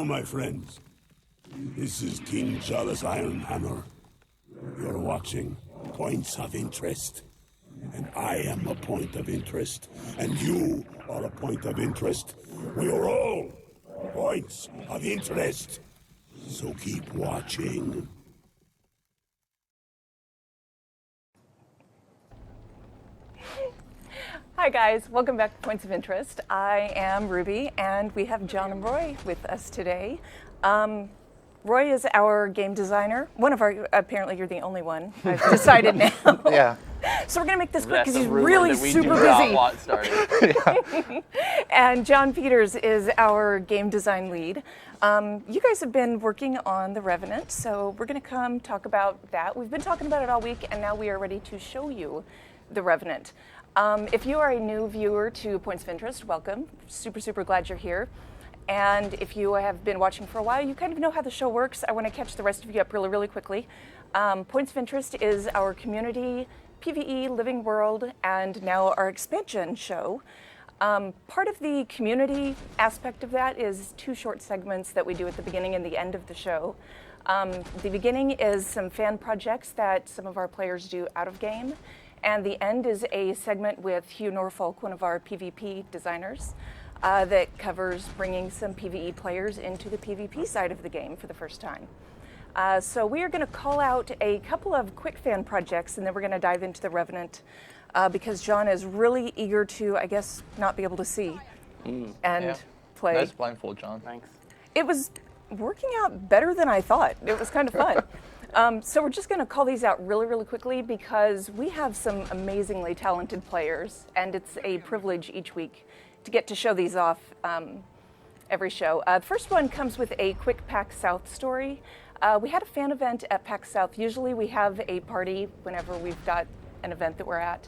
my friends. This is King Jalis Ironhammer. You're watching Points of Interest. And I am a point of interest. And you are a point of interest. We are all points of interest. So keep watching. Hi guys, welcome back to Points of Interest. I am Ruby and we have John and Roy with us today. Roy is our game designer. One of our, apparently you're the only one, I've decided now. Yeah. So we're gonna make this quick That's because a he's rumor really that we super do not busy. want started. And John Peters is our game design lead. You guys have been working on the Revenant, so we're gonna come talk about that. We've been talking about it all week and now we are ready to show you the Revenant. If you are a new viewer to Points of Interest, welcome. Super, super glad you're here. And if you have been watching for a while, you kind of know how the show works. I want to catch the rest of you up really, really quickly. Points of Interest is our community, PvE, living world, and now our expansion show. Part of the community aspect of that is 2 short segments that we do at the beginning and the end of the show. The beginning is some fan projects that some of our players do out of game. And the end is a segment with Hugh Norfolk, one of our PvP designers, that covers bringing some PvE players into the PvP side of the game for the first time. So we are going to call out a couple of quick fan projects, and then we're going to dive into the Revenant, because John is really eager to, I guess, not be able to see and play. Nice blindfold, John. Thanks. It was working out better than I thought. It was kind of fun. So we're just going to call these out really, really quickly because we have some amazingly talented players, and it's a privilege each week to get to show these off every show. The first one comes with a quick PAX South story. We had a fan event at PAX South. Usually we have a party whenever we've got an event that we're at.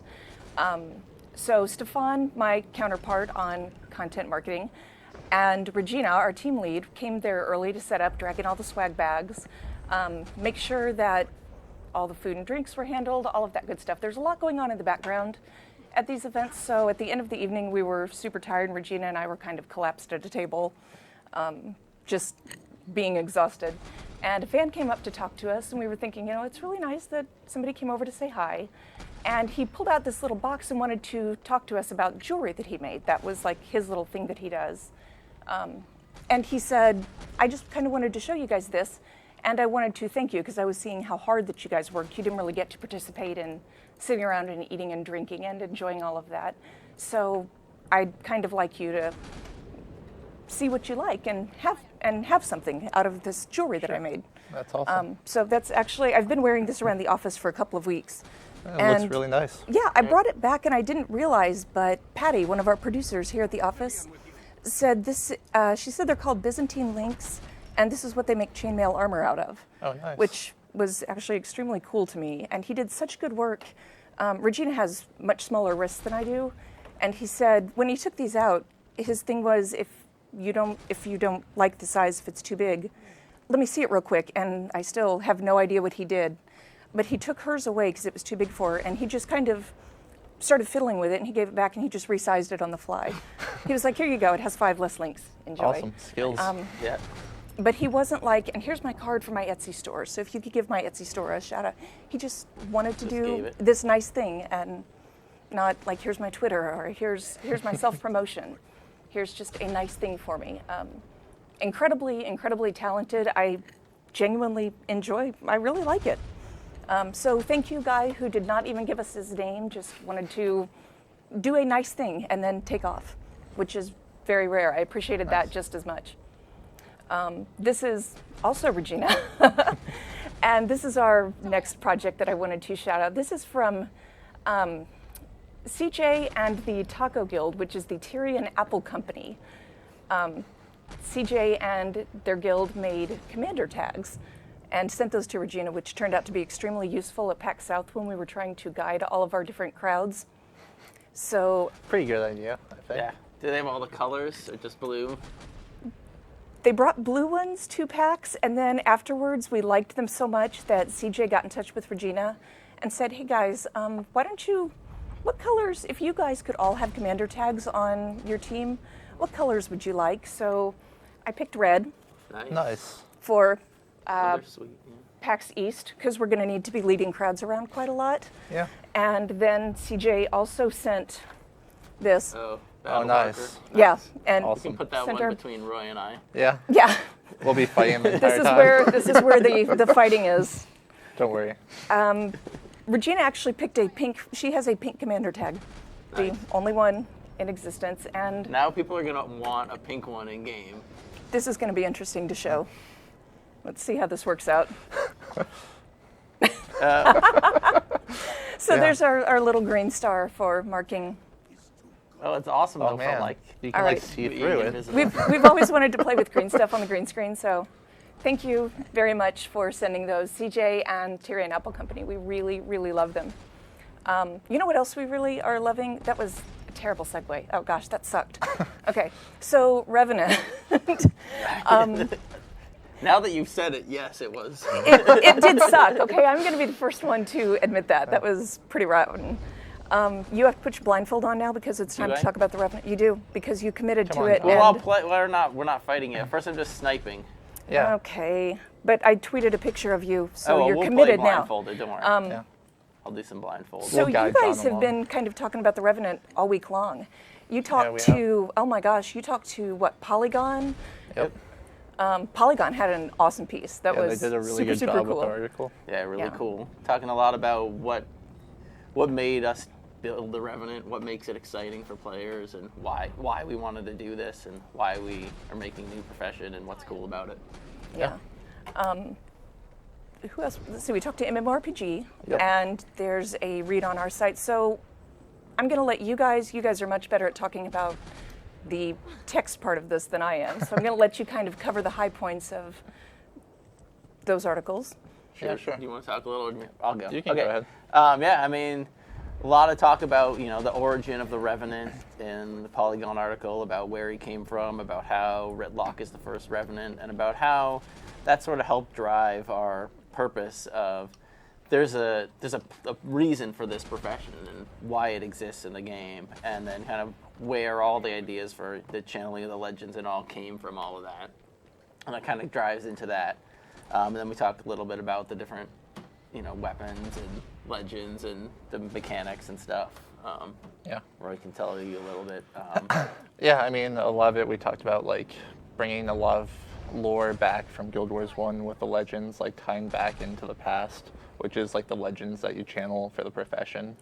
So Stefan, my counterpart on content marketing, and Regina, our team lead, came there early to set up, dragging all the swag bags. Make sure that all the food and drinks were handled, all of that good stuff. There's a lot going on in the background at these events, so at the end of the evening we were super tired, and Regina and I were kind of collapsed at a table, just being exhausted. And a fan came up to talk to us, and we were thinking, you know, it's really nice that somebody came over to say hi. And he pulled out this little box and wanted to talk to us about jewelry that he made. That was like his little thing that he does. And he said, I just kind of wanted to show you guys this. And I wanted to thank you because I was seeing how hard that you guys worked. You didn't really get to participate in sitting around and eating and drinking and enjoying all of that. So I'd kind of like you to see what you like and have something out of this jewelry that I made. That's awesome. So that's actually, I've been wearing this around the office for a couple of weeks. It looks really nice. Yeah, I brought it back and I didn't realize, but Patty, one of our producers here at the office, said this, she said they're called Byzantine links. And this is what they make chainmail armor out of. Oh, nice. Which was actually extremely cool to me. And he did such good work. Regina has much smaller wrists than I do. And he said, when he took these out, his thing was, if you don't like the size, if it's too big, let me see it real quick. And I still have no idea what he did. But he took hers away because it was too big for her. And he just kind of started fiddling with it. And he gave it back and he just resized it on the fly. He was like, here you go. It has 5 less links. Enjoy. Awesome. Skills. Yeah. But he wasn't like, and here's my card for my Etsy store. So if you could give my Etsy store a shout out. He just wanted to do this nice thing and not like, here's my Twitter or here's my self-promotion. Here's just a nice thing for me. Incredibly, incredibly talented. I genuinely I really like it. So thank you, guy who did not even give us his name, just wanted to do a nice thing and then take off, which is very rare. I appreciated that just as much. This is also Regina, and this is our next project that I wanted to shout out. This is from CJ and the Taco Guild, which is the Tyrian Apple Company. CJ and their guild made commander tags and sent those to Regina, which turned out to be extremely useful at PAX South when we were trying to guide all of our different crowds. So pretty good idea, I think. Yeah. Do they have all the colors or just blue? They brought blue ones to PAX, and then afterwards we liked them so much that CJ got in touch with Regina and said, hey guys, what colors, if you guys could all have commander tags on your team, what colors would you like? So I picked red, Nice. for They're sweet. Yeah. PAX East, because we're going to need to be leading crowds around quite a lot. Yeah. And then CJ also sent this. Oh, Oh, nice. Yeah, and You Awesome. can put that Sent one our- between Roy and I. Yeah. yeah, We'll be fighting the entire this is time. where the fighting is. Don't worry. Regina actually picked a pink. She has a pink commander tag, the Nice. only one in existence, and Now people are gonna want a pink one in game. this is going to be interesting to show. Let's see how this works out. So Yeah. there's our little green star for marking. Oh, it's awesome Oh though. man, For like you can All like right. see being through it. invisible. We've always wanted to play with green stuff on the green screen, so thank you very much for sending those, CJ and Tyrion Apple Company. We really, really love them. You know what else we really are loving? That was a terrible segue. Oh gosh, that sucked. Okay, so Revenant. Now that you've said it, yes, it was. It did suck. Okay, I'm going to be the first one to admit that. That was pretty rotten. You have to put your blindfold on now because it's time Do to I? talk about the Revenant. You do because you committed Come to on, it. Paul. Well, I'll and- play. We're not fighting yet. First, I'm just sniping. Yeah. Okay, but I tweeted a picture of you, so oh, well, you're we'll committed play now. blindfolded. Don't worry. Yeah. I'll do some blindfold. So We'll you guide guys John have along. been kind of talking about the Revenant all week long. You talked we to, oh my gosh, you talked to what, Polygon? Yep. Polygon had an awesome piece. That Yeah, was they did a really super, good super job cool. with the article. Yeah, really Yeah. cool. Talking a lot about what made us build the Revenant, what makes it exciting for players, and why we wanted to do this, and why we are making a new profession, and what's cool about it. Yeah. Who else? Let's see, we talked to MMORPG, Yep. and there's a read on our site. So I'm going to let you guys are much better at talking about the text part of this than I am. So I'm going to let you kind of cover the high points of those articles. Yeah, sure. Do you want to talk a little? I'll go. You can go ahead. Yeah, I mean, a lot of talk about the origin of the Revenant in the Polygon article, about where he came from, about how Redlock is the first Revenant, and about how that sort of helped drive our purpose of there's a reason for this profession and why it exists in the game, and then kind of where all the ideas for the channeling of the legends and all came from, all of that, and that kind of drives into that. And then we talked a little bit about the different weapons and legends and the mechanics and stuff. Yeah. Where I can tell you a little bit. Yeah, I mean, a lot of it we talked about, like bringing a lot of lore back from Guild Wars 1 with the legends, like tying back into the past, which is like the legends that you channel for the profession.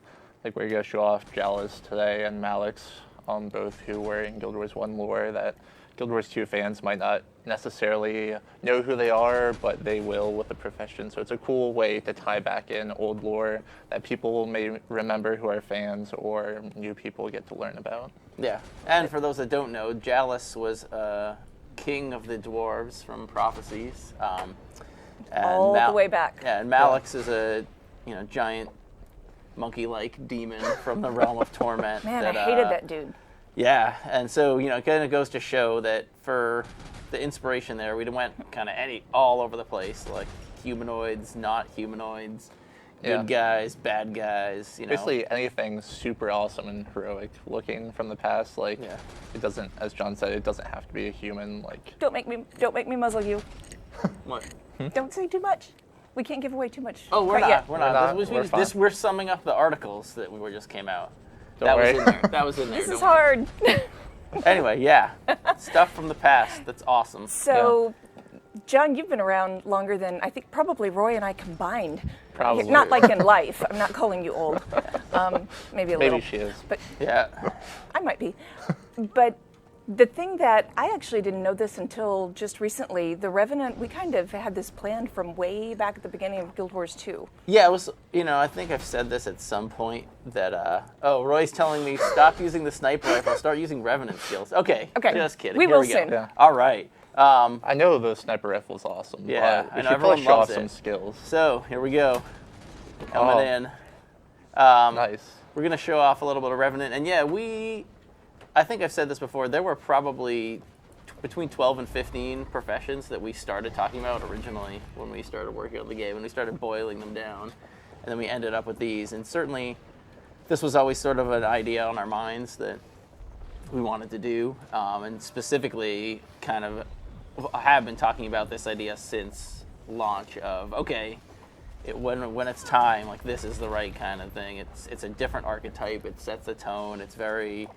Like we're going to show off Jalis today and Malix, both who were in Guild Wars 1 lore that Guild Wars 2 fans might not necessarily know who they are, but they will with the profession. So it's a cool way to tie back in old lore that people may remember who are fans or new people get to learn about. Yeah, and for those that don't know, Jalis was king of the dwarves from Prophecies. And All the way back. Yeah, and Malix is a giant monkey-like demon from the realm of torment. Man, I hated that dude. Yeah, and so it kind of goes to show that for the inspiration there, we went kind of all over the place, like humanoids, not humanoids, good guys, bad guys. Basically anything super awesome and heroic looking from the past. Like it doesn't, as John said, it doesn't have to be a human. Like Don't make me muzzle you. What? Don't say too much. We can't give away too much. Oh, we're quite not. yet. We're not. not. We're summing up the articles that just came out. Don't worry. Was in there. That was in there. This is don't worry. hard. Anyway, yeah, stuff from the past. That's awesome. So, John, you've been around longer than I think probably Roy and I combined. Probably. Not like in life. I'm not calling you old. Maybe a little. maybe she is. But Yeah. I might be. But the thing that I actually didn't know this until just recently, the Revenant, we kind of had this planned from way back at the beginning of Guild Wars 2. Yeah, it was, I think I've said this at some point that, Roy's telling me stop using the sniper rifle, start using Revenant skills. Okay. Okay. Just kidding. We Here will we go. soon. Yeah. All right. I know the sniper rifle's awesome. Yeah, but I we know, should probably everyone show off loves some it. skills. So, here we go. Oh. Coming in. Nice. We're going to show off a little bit of Revenant. And yeah, I think I've said this before, there were probably between 12 and 15 professions that we started talking about originally when we started working on the game, and we started boiling them down. And then we ended up with these. And certainly, this was always sort of an idea on our minds that we wanted to do. And specifically, kind of have been talking about this idea since launch of, okay, when it's time, like this is the right kind of thing. It's a different archetype. It sets the tone. It's very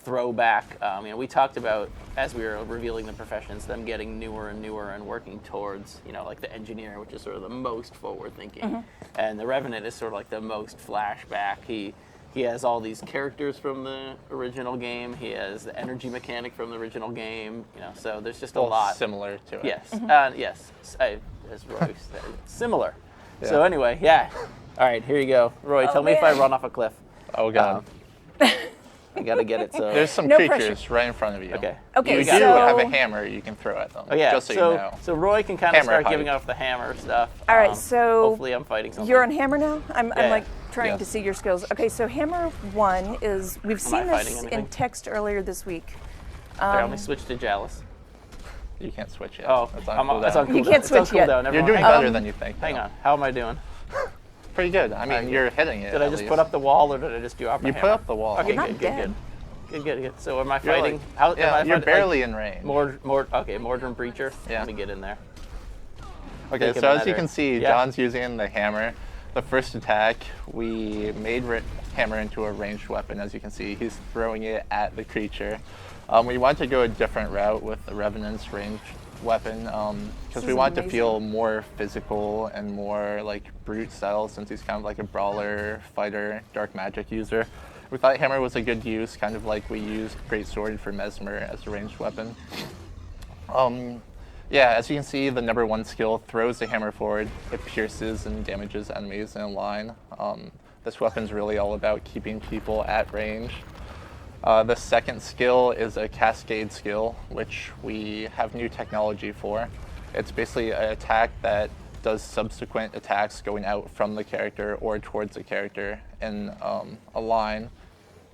throwback. We talked about, as we were revealing the professions, them getting newer and newer and working towards, like the engineer, which is sort of the most forward-thinking, and the Revenant is sort of like the most flashback. He has all these characters from the original game. He has the energy mechanic from the original game. So there's just a lot similar to it. Yes, yes. As Roy said, similar. Yeah. So anyway, yeah. All right, here you go, Roy. Tell me if I run off a cliff. Oh god. I gotta get it. So There's some No creatures pressure. right in front of you. Okay. Okay, You do so have a hammer you can throw at them. Oh yeah. Just so, you know. So Roy can kind of Hammer start giving hype. off the hammer stuff. All right, so hopefully I'm fighting something. you're on hammer now. I'm Yeah. like trying Yeah. to see your skills. Okay, so hammer 1 is we've Am I seen fighting this anything? in text earlier this week. There, let me switch to Jalis. You can't switch yet. Oh, That's on that's on cooldown. cooldown. You can't It's on switch yet. cooldown, never You're doing mind. better than you think. Hang though. on. How am I doing? Pretty good. I mean, you're hitting it. Did I at just least. put up the wall, or did I just do up? You put up the wall. Okay, Not good, dead. good. So am I You're fighting? like- How? yeah, am I you're fighting, barely like, in range. Mordrin Breacher. Yeah. Let me get in there. Okay, Think so of as you another- can see, yeah. John's using the hammer. The first attack, we made hammer into a ranged weapon. As you can see, he's throwing it at the creature. We wanted to go a different route with the Revenant's ranged weapon because we is wanted to amazing. feel more physical and more like brute style, since he's kind of like a brawler, fighter, dark magic user. We thought hammer was a good use, kind of like we used greatsword for Mesmer as a ranged weapon. Yeah, as you can see, the number 1 skill throws the hammer forward. It pierces and damages enemies in a line. This weapon's really all about keeping people at range. The second skill is a cascade skill, which we have new technology for. It's basically an attack that does subsequent attacks going out from the character or towards the character in a line.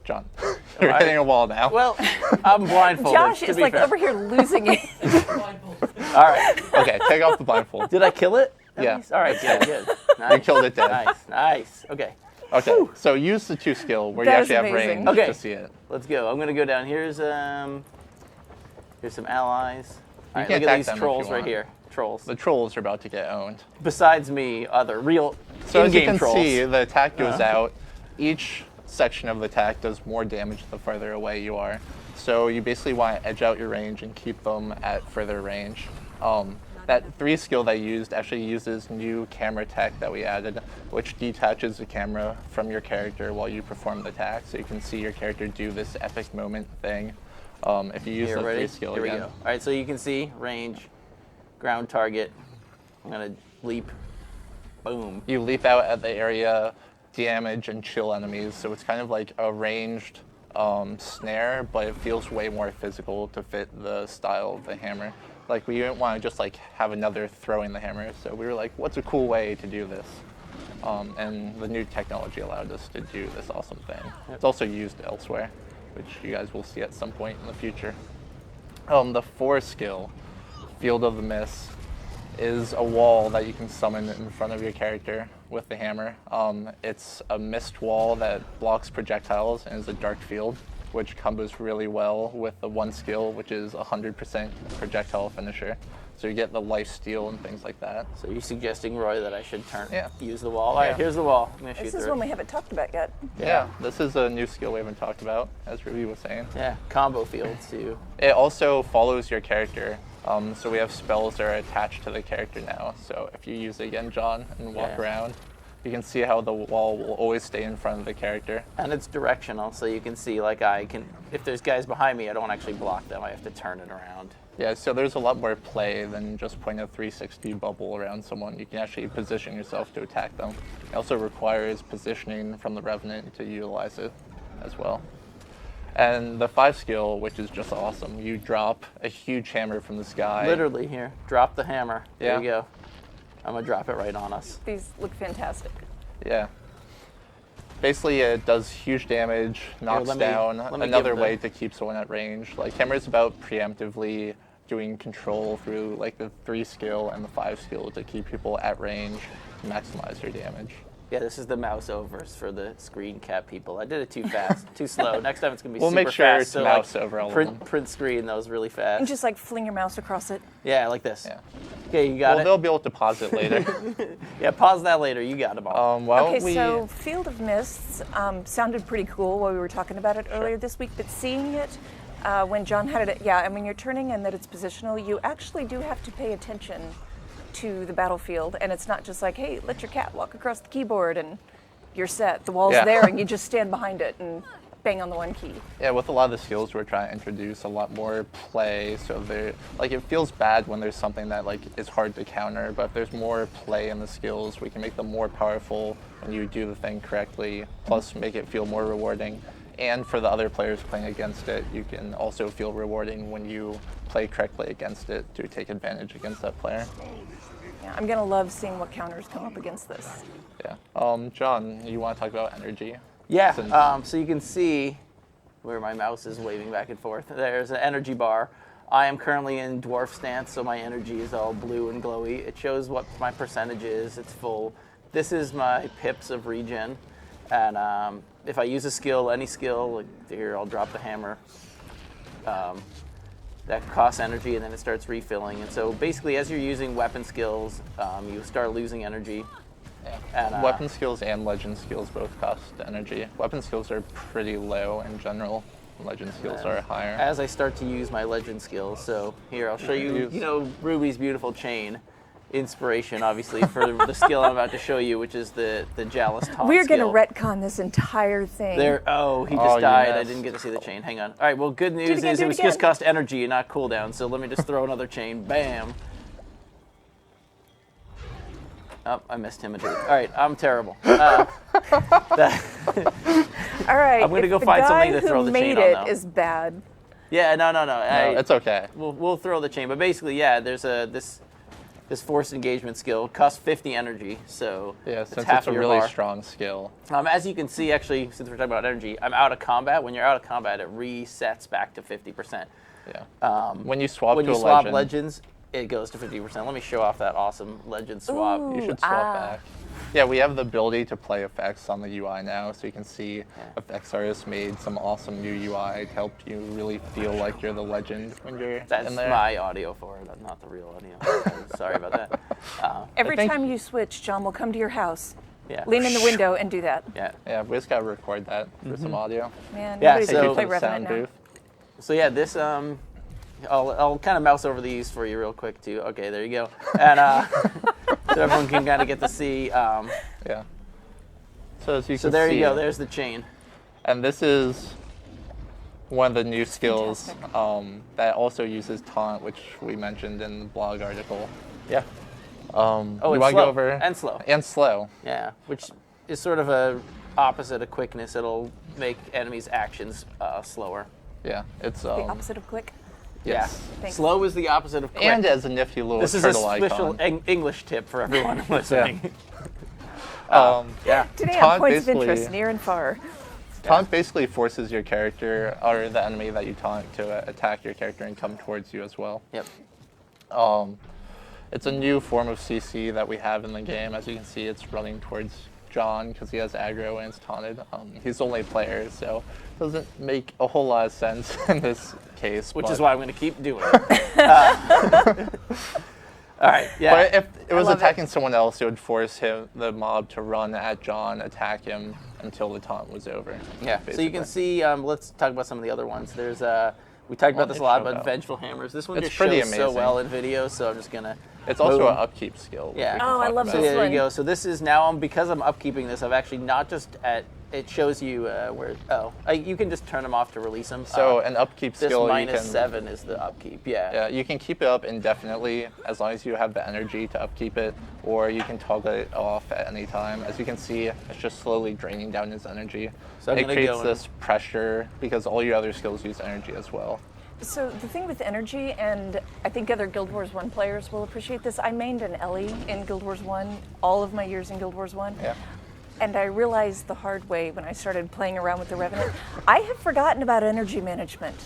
John, you're I- hitting a wall now. Well, I'm blindfolded. Josh to is be like fair. over here losing it. All right. Okay, take off the blindfold. Did I kill it? at Yeah. least? All right. Good. Nice. You killed it dead. Nice. Okay. Okay, so use the 2 skill where That you is actually have amazing. range Okay. to see it. Let's go. I'm gonna go down. Here's some allies. All right, can look at attack these them if trolls you right want. here. Trolls. The trolls are about to get owned. Besides me, other real So as you in-game can trolls. see, the attack goes out. Each section of the attack does more damage the farther away you are. So you basically want to edge out your range and keep them at further range. That 3 skill that I used actually uses new camera tech that we added, which detaches the camera from your character while you perform the attack. So you can see your character do this epic moment thing. If you use Here, the ready? 3 skill Here again. we go. All right, so you can see range, ground target. I'm gonna leap. Boom. You leap out at the area, damage and chill enemies, so it's kind of like a ranged snare, but it feels way more physical to fit the style of the hammer. Like, we didn't want to just like have another throwing the hammer, so we were like, what's a cool way to do this? And the new technology allowed us to do this awesome thing. It's also used elsewhere, which you guys will see at some point in the future. The 4 skill, Field of the Mist, is a wall that you can summon in front of your character with the hammer. It's a mist wall that blocks projectiles and is a dark field, which combos really well with the 1 skill, which is 100% projectile finisher. So you get the life steal and things like that. So you're suggesting, Roy, that I should use the wall? All right, Yeah. here's the wall. I'm gonna shoot This is through one it. we haven't talked about yet. Yeah, this is a new skill we haven't talked about, as Ruby was saying. Yeah, combo fields too. It also follows your character. So we have spells that are attached to the character now. So if you use it again, John, and walk Yeah. around, you can see how the wall will always stay in front of the character. And it's directional, so you can see, like, if there's guys behind me, I don't actually block them. I have to turn it around. Yeah, so there's a lot more play than just putting a 360 bubble around someone. You can actually position yourself to attack them. It also requires positioning from the Revenant to utilize it as well. And the 5 skill, which is just awesome, you drop a huge hammer from the sky. Literally here. Drop the hammer. There Yeah. you go. I'm gonna drop it right on us. These look fantastic. Yeah. Basically, it does huge damage, knocks let me down. give Another the- way to keep someone at range. Like, hammer is about preemptively doing control through like the 3 skill and the 5 skill to keep people at range, maximize your damage. Yeah, this is the mouse overs for the screen cap people. I did it too fast, too slow. Next time it's going to be We'll super make sure fast. to So mouse like, over all of them. print screen those really fast. And just like fling your mouse across it. Yeah, like this. Yeah. Okay, you got Well, it? they'll be able to pause it later. Yeah, pause that later. You got them all. Well, Okay, so Field of Mists sounded pretty cool while we were talking about it earlier this week, but seeing it when John had it, and when you're turning and that it's positional, you actually do have to pay attention to the battlefield, and it's not just like, hey, let your cat walk across the keyboard and you're set. The wall's there, and you just stand behind it and bang on the one key. Yeah, with a lot of the skills, we're trying to introduce a lot more play. So there, like, it feels bad when there's something that like is hard to counter, but if there's more play in the skills, we can make them more powerful when you do the thing correctly. Plus, make it feel more rewarding. And for the other players playing against it, you can also feel rewarding when you play correctly against it to take advantage against that player. Yeah, I'm gonna love seeing what counters come up against this. Yeah. John, you want to talk about energy? Yeah, so you can see where my mouse is waving back and forth. There's an energy bar. I am currently in dwarf stance, so my energy is all blue and glowy. It shows what my percentage is. It's full. This is my pips of regen. And if I use a skill, any skill, like here, I'll drop the hammer. That costs energy, and then it starts refilling. And so basically, as you're using weapon skills, you start losing energy. Yeah. And, weapon skills and legend skills both cost energy. Weapon skills are pretty low in general. Legend skills are higher. As I start to use my legend skills, so here I'll show you. You know, Ruby's beautiful chain. Inspiration, obviously, for the skill I'm about to show you, which is the Jalis taunt We're skill. gonna retcon this entire thing. He just died. I missed. didn't get to see the chain. Hang on. All right, well, good news again, is do it it was again. just cost energy and not cooldown, so let me just throw another chain. Bam. Oh, I missed him. All right, I'm terrible. All right. I'm gonna go if find the something guy to throw who the made chain on, it though. is bad. Yeah, no. No, it's okay. We'll throw the chain, but basically, yeah, there's this forced engagement skill costs 50 energy, so Yeah, it's since half it's a of your really bar. strong skill. As you can see, actually, since we're talking about energy, I'm out of combat. When you're out of combat, it resets back to 50%. Yeah. When you swap When to you a swap legend, legends, it goes to 50%. Let me show off that awesome legend swap. Ooh. you should swap back. Yeah, we have the ability to play effects on the UI now, so you can see effects artists made some awesome new UI to help you really feel like you're the legend when you're That's in there. my audio for it, not the real audio. Sorry about that. Every think- time you switch, John will come to your house, Yeah. lean in the window, and do that. Yeah. Yeah, we just gotta record that for some audio. Man, Yeah, nobody's so- gonna Take play you to the Revenant sound now. booth. So yeah, this I'll kind of mouse over these for you real quick too. Okay, there you go. And so everyone can kind of get to see. Yeah. So as you So can there see, you go. There's the chain. and this is one of the new skills that also uses taunt, which we mentioned in the blog article. Yeah. Oh, it's you want to slow go over and slow. And slow. Yeah, which is sort of a opposite of quickness. It'll make enemies' actions slower. Yeah, it's The opposite of quick. yes. Yeah. Thanks. Slow is the opposite of quick. And as a nifty little this is a turtle special icon. English tip for everyone listening. Yeah. Today on Taunt Points of basically- Interest, near and far. Taunt basically forces your character or the enemy that you taunt to attack your character and come towards you as well. Yep. It's a new form of CC that we have in the game. As you can see, it's running towards John because he has aggro and it's taunted. He's only a player, so it doesn't make a whole lot of sense in this case. Which but- is why I'm going to keep doing it. All right. Yeah. But if it was love it. attacking someone else, it would force the mob to run at John, attack him until the taunt was over. Yeah. So you can basically. see. Let's talk about some of the other ones. There's we talked about this a lot show about that. vengeful hammers. This one It's just pretty shows so amazing. well in video, so I'm just gonna. It's also Boom. an upkeep skill. Yeah. we can Oh, I talk love about. this So there one. you go. So this is now because I'm upkeeping this. I've actually not just at. It shows you where. You can just turn them off to release them. So an upkeep this skill, minus you can, 7 is the upkeep. Yeah. Yeah, you can keep it up indefinitely as long as you have the energy to upkeep it, or you can toggle it off at any time. As you can see, it's just slowly draining down his energy. So I'm it gonna creates go in- this pressure because all your other skills use energy as well. So the thing with energy, and I think other Guild Wars 1 players will appreciate this, I mained an Ellie in Guild Wars 1 all of my years in Guild Wars 1. Yeah. And I realized the hard way when I started playing around with the Revenant, I have forgotten about energy management.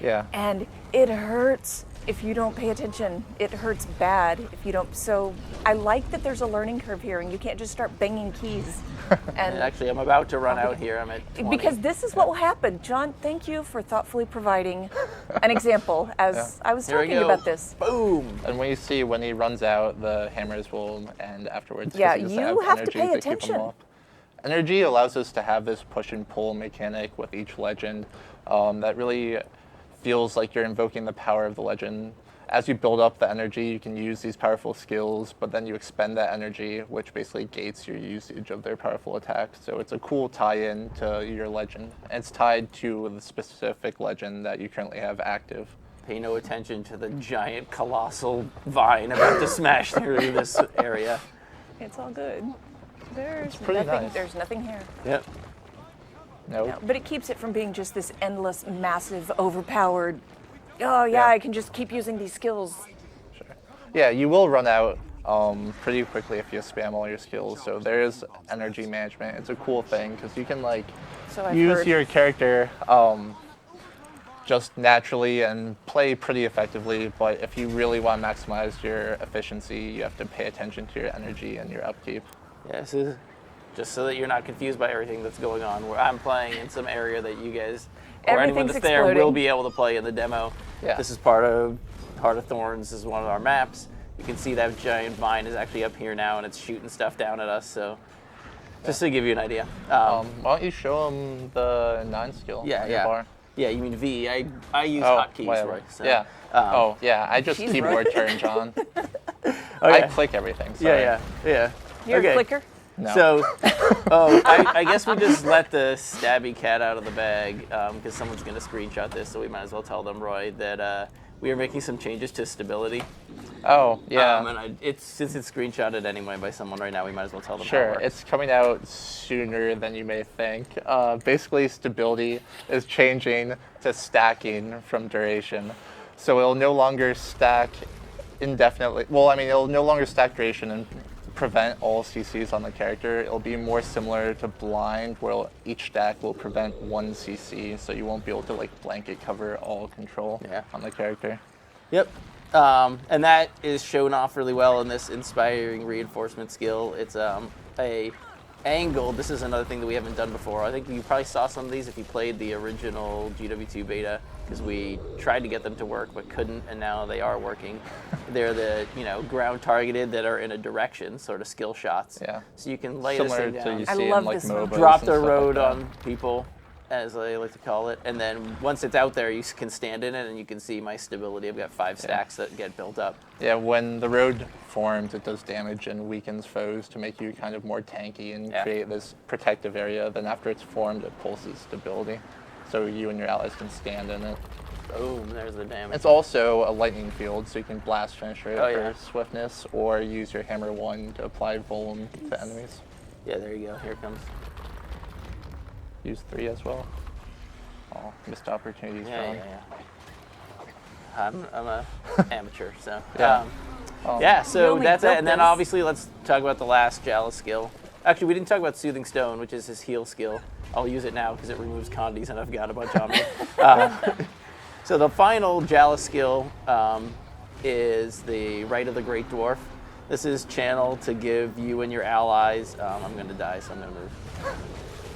Yeah. And it hurts if you don't pay attention. It hurts bad if you don't. So I like that there's a learning curve here, and you can't just start banging keys. And actually, I'm about to run out here. I'm at 20. Because this is what will happen. John, thank you for thoughtfully providing an example as I was Here we talking go. about this. Boom. And when you see when he runs out, the hammers will end afterwards. 'cause Yeah, he doesn't you have to energy pay keep 'em attention. off. Energy allows us to have this push and pull mechanic with each legend that really feels like you're invoking the power of the legend. As you build up the energy, you can use these powerful skills, but then you expend that energy, which basically gates your usage of their powerful attacks. So it's a cool tie-in to your legend. And it's tied to the specific legend that you currently have active. Pay no attention to the giant, colossal vine about to smash through this area. It's all good. There's pretty nothing. nice. There's nothing here. Yep. Nope. No, but it keeps it from being just this endless, massive, overpowered. Oh yeah, Yeah. I can just keep using these skills. Sure. Yeah, you will run out pretty quickly if you spam all your skills. So there is energy management. It's a cool thing because you can like So I've use heard. your character just naturally and play pretty effectively. But if you really want to maximize your efficiency, you have to pay attention to your energy and your upkeep. Yeah, this is just so that you're not confused by everything that's going on. Where I'm playing in some area that you guys or anyone Everything's that's there will exploding. be able to play in the demo. Yeah. This is part of Heart of Thorns. This is one of our maps. You can see that giant vine is actually up here now, and it's shooting stuff down at us. So, just to give you an idea. Why don't you show them the 9 skill Yeah, on your yeah. bar? Yeah, you mean V. I use Oh, hotkeys, whatever. right? So, Yeah. Oh, yeah. I just She's keyboard right. turn, John. Okay. I click everything. Sorry. Yeah. You're Okay. a clicker. No. So, I guess we just let the stabby cat out of the bag because someone's going to screenshot this, so we might as well tell them, Roy, that we are making some changes to stability. Oh, yeah. And since it's screenshotted anyway by someone right now, we might as well tell them how it Sure, works. it's coming out sooner than you may think. Basically, stability is changing to stacking from duration. So it'll no longer stack indefinitely. Well, I mean, it'll no longer stack duration and prevent all CCs on the character. It'll be more similar to blind, where each stack will prevent 1 CC, so you won't be able to like blanket cover all control on the character. Yep. And that is shown off really well in this inspiring reinforcement skill. It's a angled. This is another thing that we haven't done before. I think you probably saw some of these if you played the original GW2 beta, because we tried to get them to work but couldn't, and now they are working. They're the ground targeted that are in a direction, sort of skill shots. Yeah. So you can lay this Similar thing to down. you I see love in like this one. MOBAs Drop and the stuff road like that. on people, as I like to call it, and then once it's out there, you can stand in it, and you can see my stability. I've got 5 stacks that get built up. Yeah, when the road forms, it does damage and weakens foes to make you kind of more tanky and create this protective area. Then after it's formed, it pulses stability, so you and your allies can stand in it. Boom, there's the damage. It's also a lightning field, so you can blast finisher Oh, for yeah. swiftness, or use your hammer 1 to apply volume to enemies. Yeah, there you go. Here it comes. Use 3 as well. Oh, missed opportunities, John. I'm a amateur, so. Yeah. So You only that's it. built And then this. obviously let's talk about the last Jalis skill. Actually, we didn't talk about Soothing Stone, which is his heal skill. I'll use it now because it removes condies and I've got a bunch on me. So the final Jalis skill is the Rite of the Great Dwarf. This is channeled to give you and your allies. I'm going to die, so I'm going to move.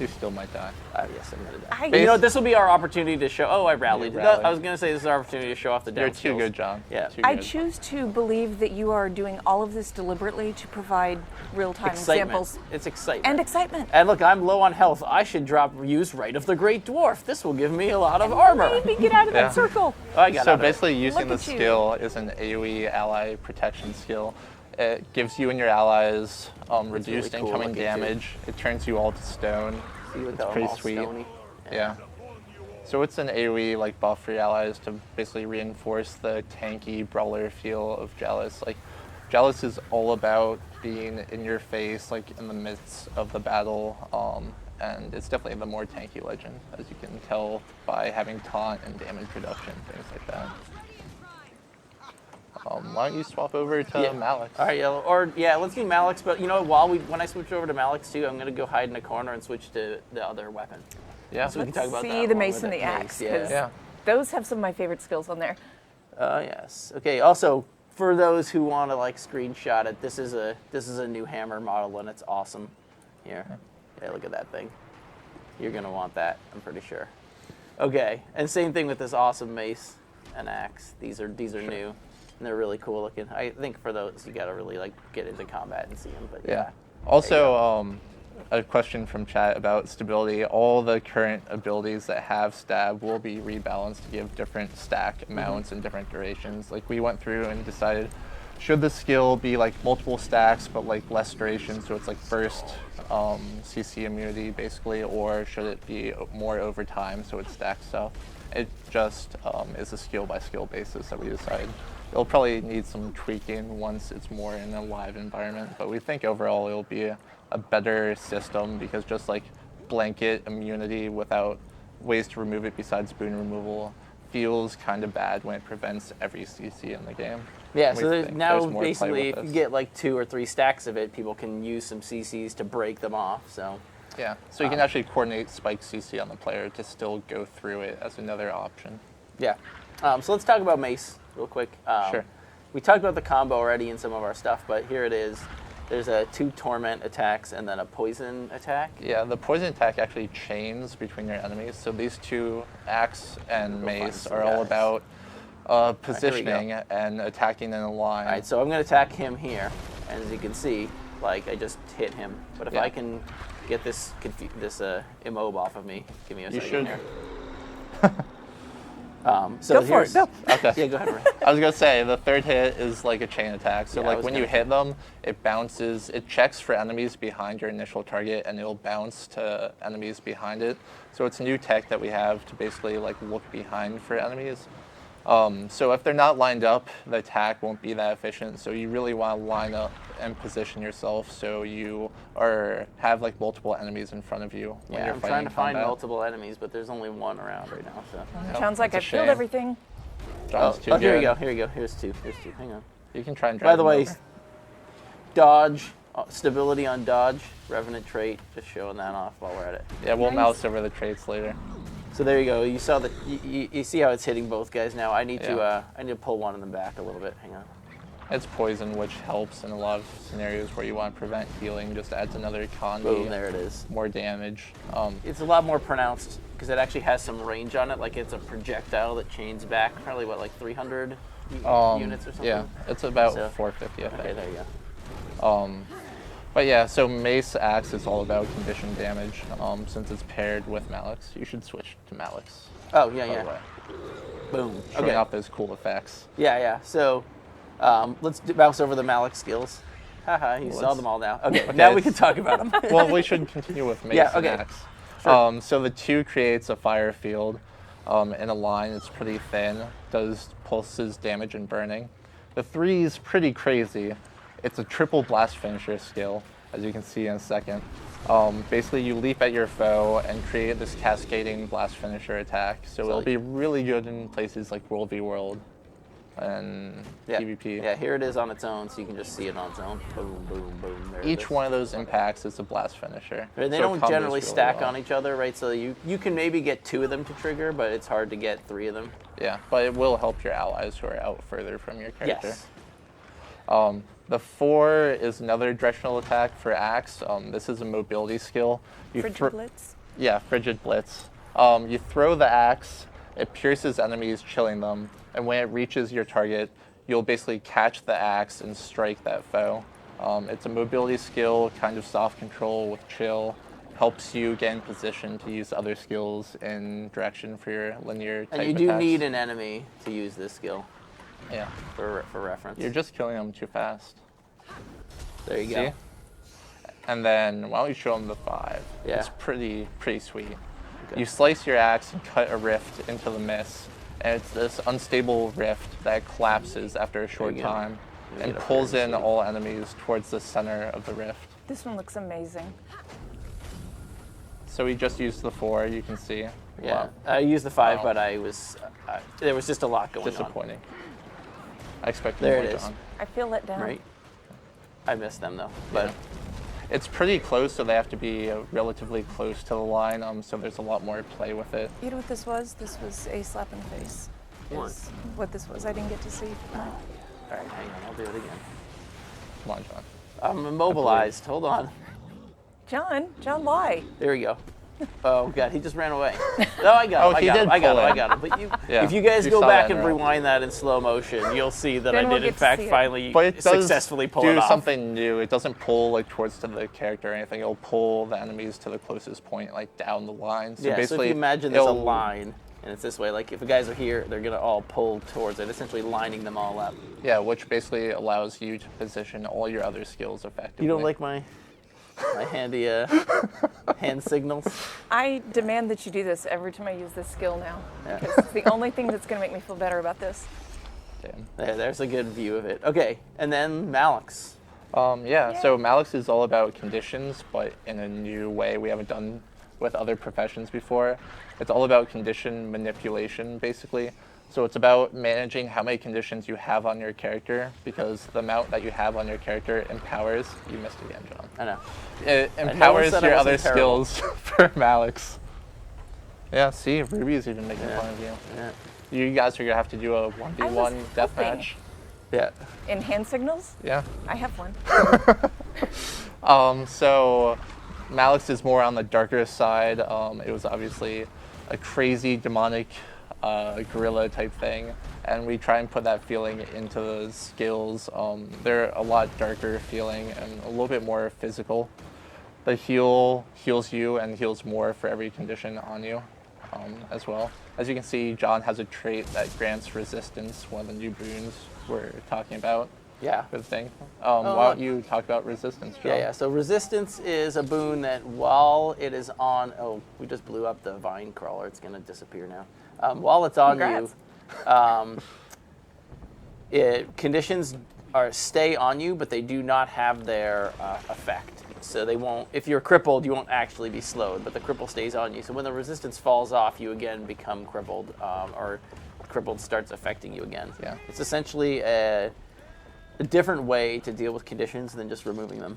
You still might die. Yes, I'm going to die. I- But, this will be our opportunity to show. Oh, I rallied. You rallied. I was going to say this is our opportunity to show off the down You're too skills. good, John. Yeah. Too I good. choose to believe that you are doing all of this deliberately to provide real-time Excitement. examples It's excitement. and excitement. And look, I'm low on health. I should use Rite of the Great Dwarf. This will give me a lot of armor. Maybe get out of Yeah. that circle. Oh, I got So out of it. basically, using Look the at you. skill is an AoE ally protection skill. It gives you and your allies reduced really cool incoming looking, too. damage. It turns you all to stone. See, look It's how I'm pretty all sweet. stony. Yeah. So it's an AoE like buff for your allies to basically reinforce the tanky brawler feel of Jalis. Like Jalis is all about being in your face, like in the midst of the battle. And it's definitely the more tanky legend, as you can tell by having taunt and damage reduction, things like that. Why don't you swap over to Malix? All right, let's do Malix. But when I switch over to Malix too, I'm gonna go hide in a corner and switch to the other weapon. Yeah. So we can talk about that See the along Mace with and it. the Axe, Mace, because Yeah. those have some of my favorite skills on there. Yes. Okay. Also, for those who want to like screenshot it, this is a new hammer model and it's awesome. Here, yeah, look at that thing. You're gonna want that, I'm pretty sure. Okay, and same thing with this awesome mace and axe. These are new, and they're really cool looking. I think for those you gotta really like get into combat and see them. But yeah. Also, a question from chat about stability. All the current abilities that have stab will be rebalanced to give different stack amounts and different durations. Like we went through and decided, should the skill be like multiple stacks but like less duration, so it's like burst CC immunity basically, or should it be more over time so it stacks stuff? It just is a skill by skill basis that we decided. It'll probably need some tweaking once it's more in a live environment, but we think overall it'll be a better system because just like blanket immunity without ways to remove it besides boon removal feels kind of bad when it prevents every CC in the game. Yeah, We so think now there's more to play basically with if you this. get like 2 or 3 stacks of it, people can use some CCs to break them off. So Yeah, so you can actually coordinate spike CC on the player to still go through it as another option. yeah. So let's talk about Mace real quick. Sure. We talked about the combo already in some of our stuff, but here it is. There's 2 torment attacks and then a poison attack. Yeah, the poison attack actually chains between your enemies. So these 2, axe and Go find mace, some are all guys. about positioning and attacking in a line. All right, so I'm going to attack him here, and as you can see, like I just hit him. But if Yeah. I can get this immob off of me, give me a You second should. here. So Go for here's- it, go. Okay. Yeah, go ahead. Ray. I was gonna say the third hit is like a chain attack. So Yeah, I like was when you gonna- hit them, it bounces. It checks for enemies behind your initial target, and it'll bounce to enemies behind it. So it's a new tech that we have to basically like look behind for enemies. So if they're not lined up, the attack won't be that efficient. So you really want to line up and position yourself so you have like multiple enemies in front of you when Yeah, you're I'm fighting trying to find combat. multiple enemies, but there's only one around right now. So. Yep, Sounds like it's I a filled shame. everything. John's too Oh, here we good. go. Here we go. Here's 2. Hang on. You can try and drive By the them way, over. dodge, stability on dodge, Revenant trait, just showing that off while we're at it. Yeah, we'll Nice. mouse over the traits later. So there you go. You saw that. You see how it's hitting both guys now. I need Yeah. to pull one of them back a little bit. Hang on. It's poison, which helps in a lot of scenarios where you want to prevent healing. Just adds another Boom. condi, There it is. more damage. It's a lot more pronounced because it actually has some range on it. Like it's a projectile that chains back probably what, like 300 units or something. Yeah, it's about So- 450, I think. Okay, there you go. But yeah, so Mace Axe is all about condition damage. Since it's paired with Malix, you should switch to Malix. Oh yeah, By the yeah. way, Boom. showing Okay. off those cool effects. Yeah, yeah. So let's mouse over the Malik skills. Haha, you saw let's- them all now. Okay, now we can talk about them. Well, we should continue with Mace Yeah, and okay. Axe. Sure. So the 2 creates a fire field in a line. It's pretty thin, does pulses, damage, and burning. The 3 is pretty crazy. It's a triple blast finisher skill, as you can see in a second. Basically, you leap at your foe and create this cascading blast finisher attack. So it'll like- be really good in places like World v World and Yeah. PvP. Yeah, here it is on its own, so you can just see it on its own. Boom, boom, boom. There it Each is. one of those impacts is a blast finisher. And they So it don't combos generally really stack well. on each other, right? So you can maybe get 2 of them to trigger, but it's hard to get 3 of them. Yeah, but it will help your allies who are out further from your character. Yes. The 4 is another directional attack for Axe. This is a mobility skill. Frigid Blitz. Yeah, Frigid Blitz. You throw the axe, it pierces enemies, chilling them, and when it reaches your target, you'll basically catch the axe and strike that foe. It's a mobility skill, kind of soft control with chill. Helps you get in position to use other skills in direction for your linear type And you do attacks. need an enemy to use this skill Yeah, for reference. you're just killing them too fast. There you See? go. And then why don't you show them the 5? Yeah. It's pretty sweet. Okay. You slice your axe and cut a rift into the mist, and it's this unstable rift that collapses after a short you go. time Let me and get up pulls here in and see. all enemies towards the center of the rift. This one looks amazing. So we just used the 4, you can see. Yeah, Wow. I used the 5, Wow. but there was just a lot going Disappointing. I expected There more it is. John. I feel let down. on. Right. I missed them though, but It's pretty close, so they have to be relatively close to the line, so there's a lot more play with it. You know what this was? This was a slap in the face. One. is what this was. I didn't get to see. All right, hang on. I'll do it again. Come on, John. I'm immobilized. Hold on. John, why? There we go. Oh God, he just ran away. No, I got him. Oh, he did I got pull him. it. I got him. But Yeah, if you guys you go saw back that, and right? rewind that in slow motion, you'll see that Then I we'll did in get to fact see it. finally But it does successfully pull do it off. something new. It doesn't pull like towards to the character or anything. It'll pull the enemies to the closest point, like down the line. So Yeah, so basically, if you imagine there's a it'll- line, and it's this way, like if the guys are here, they're gonna all pull towards it, essentially lining them all up. Yeah, which basically allows you to position all your other skills effectively. You don't like my handy hand signals? I demand that you do this every time I use this skill now. Yeah. Because it's the only thing that's going to make me feel better about this. Damn. There's a good view of it. Okay, and then Malix. Yeah, so Malix is all about conditions, but in a new way we haven't done with other professions before. It's all about condition manipulation, basically. So it's about managing how many conditions you have on your character, because the amount that you have on your character empowers. You missed again, John. I know. It no one empowers said I your other wasn't terrible. skills for Malix. Yeah, see, Ruby's even making fun of you. Yeah. You guys are gonna have to do a 1v1 deathmatch. hoping. Yeah. In hand signals, Yeah. I have one. So Malix is more on the darker side. It was obviously a crazy demonic gorilla type thing, and we try and put that feeling into the skills. They're a lot darker feeling and a little bit more physical. The heal heals you and heals more for every condition on you as well. As you can see, John has a trait that grants resistance, one of the new boons we're talking about. Yeah. For the thing. Why don't you talk about resistance, John? Yeah. So resistance is a boon that while it is on, we just blew up the vine crawler. It's gonna disappear now. While it's on Congrats. you, conditions stay on you, but they do not have their effect. So they won't. If you're crippled, you won't actually be slowed, but the cripple stays on you. So when the resistance falls off, you again become crippled, or crippled starts affecting you again. Yeah. It's essentially a different way to deal with conditions than just removing them.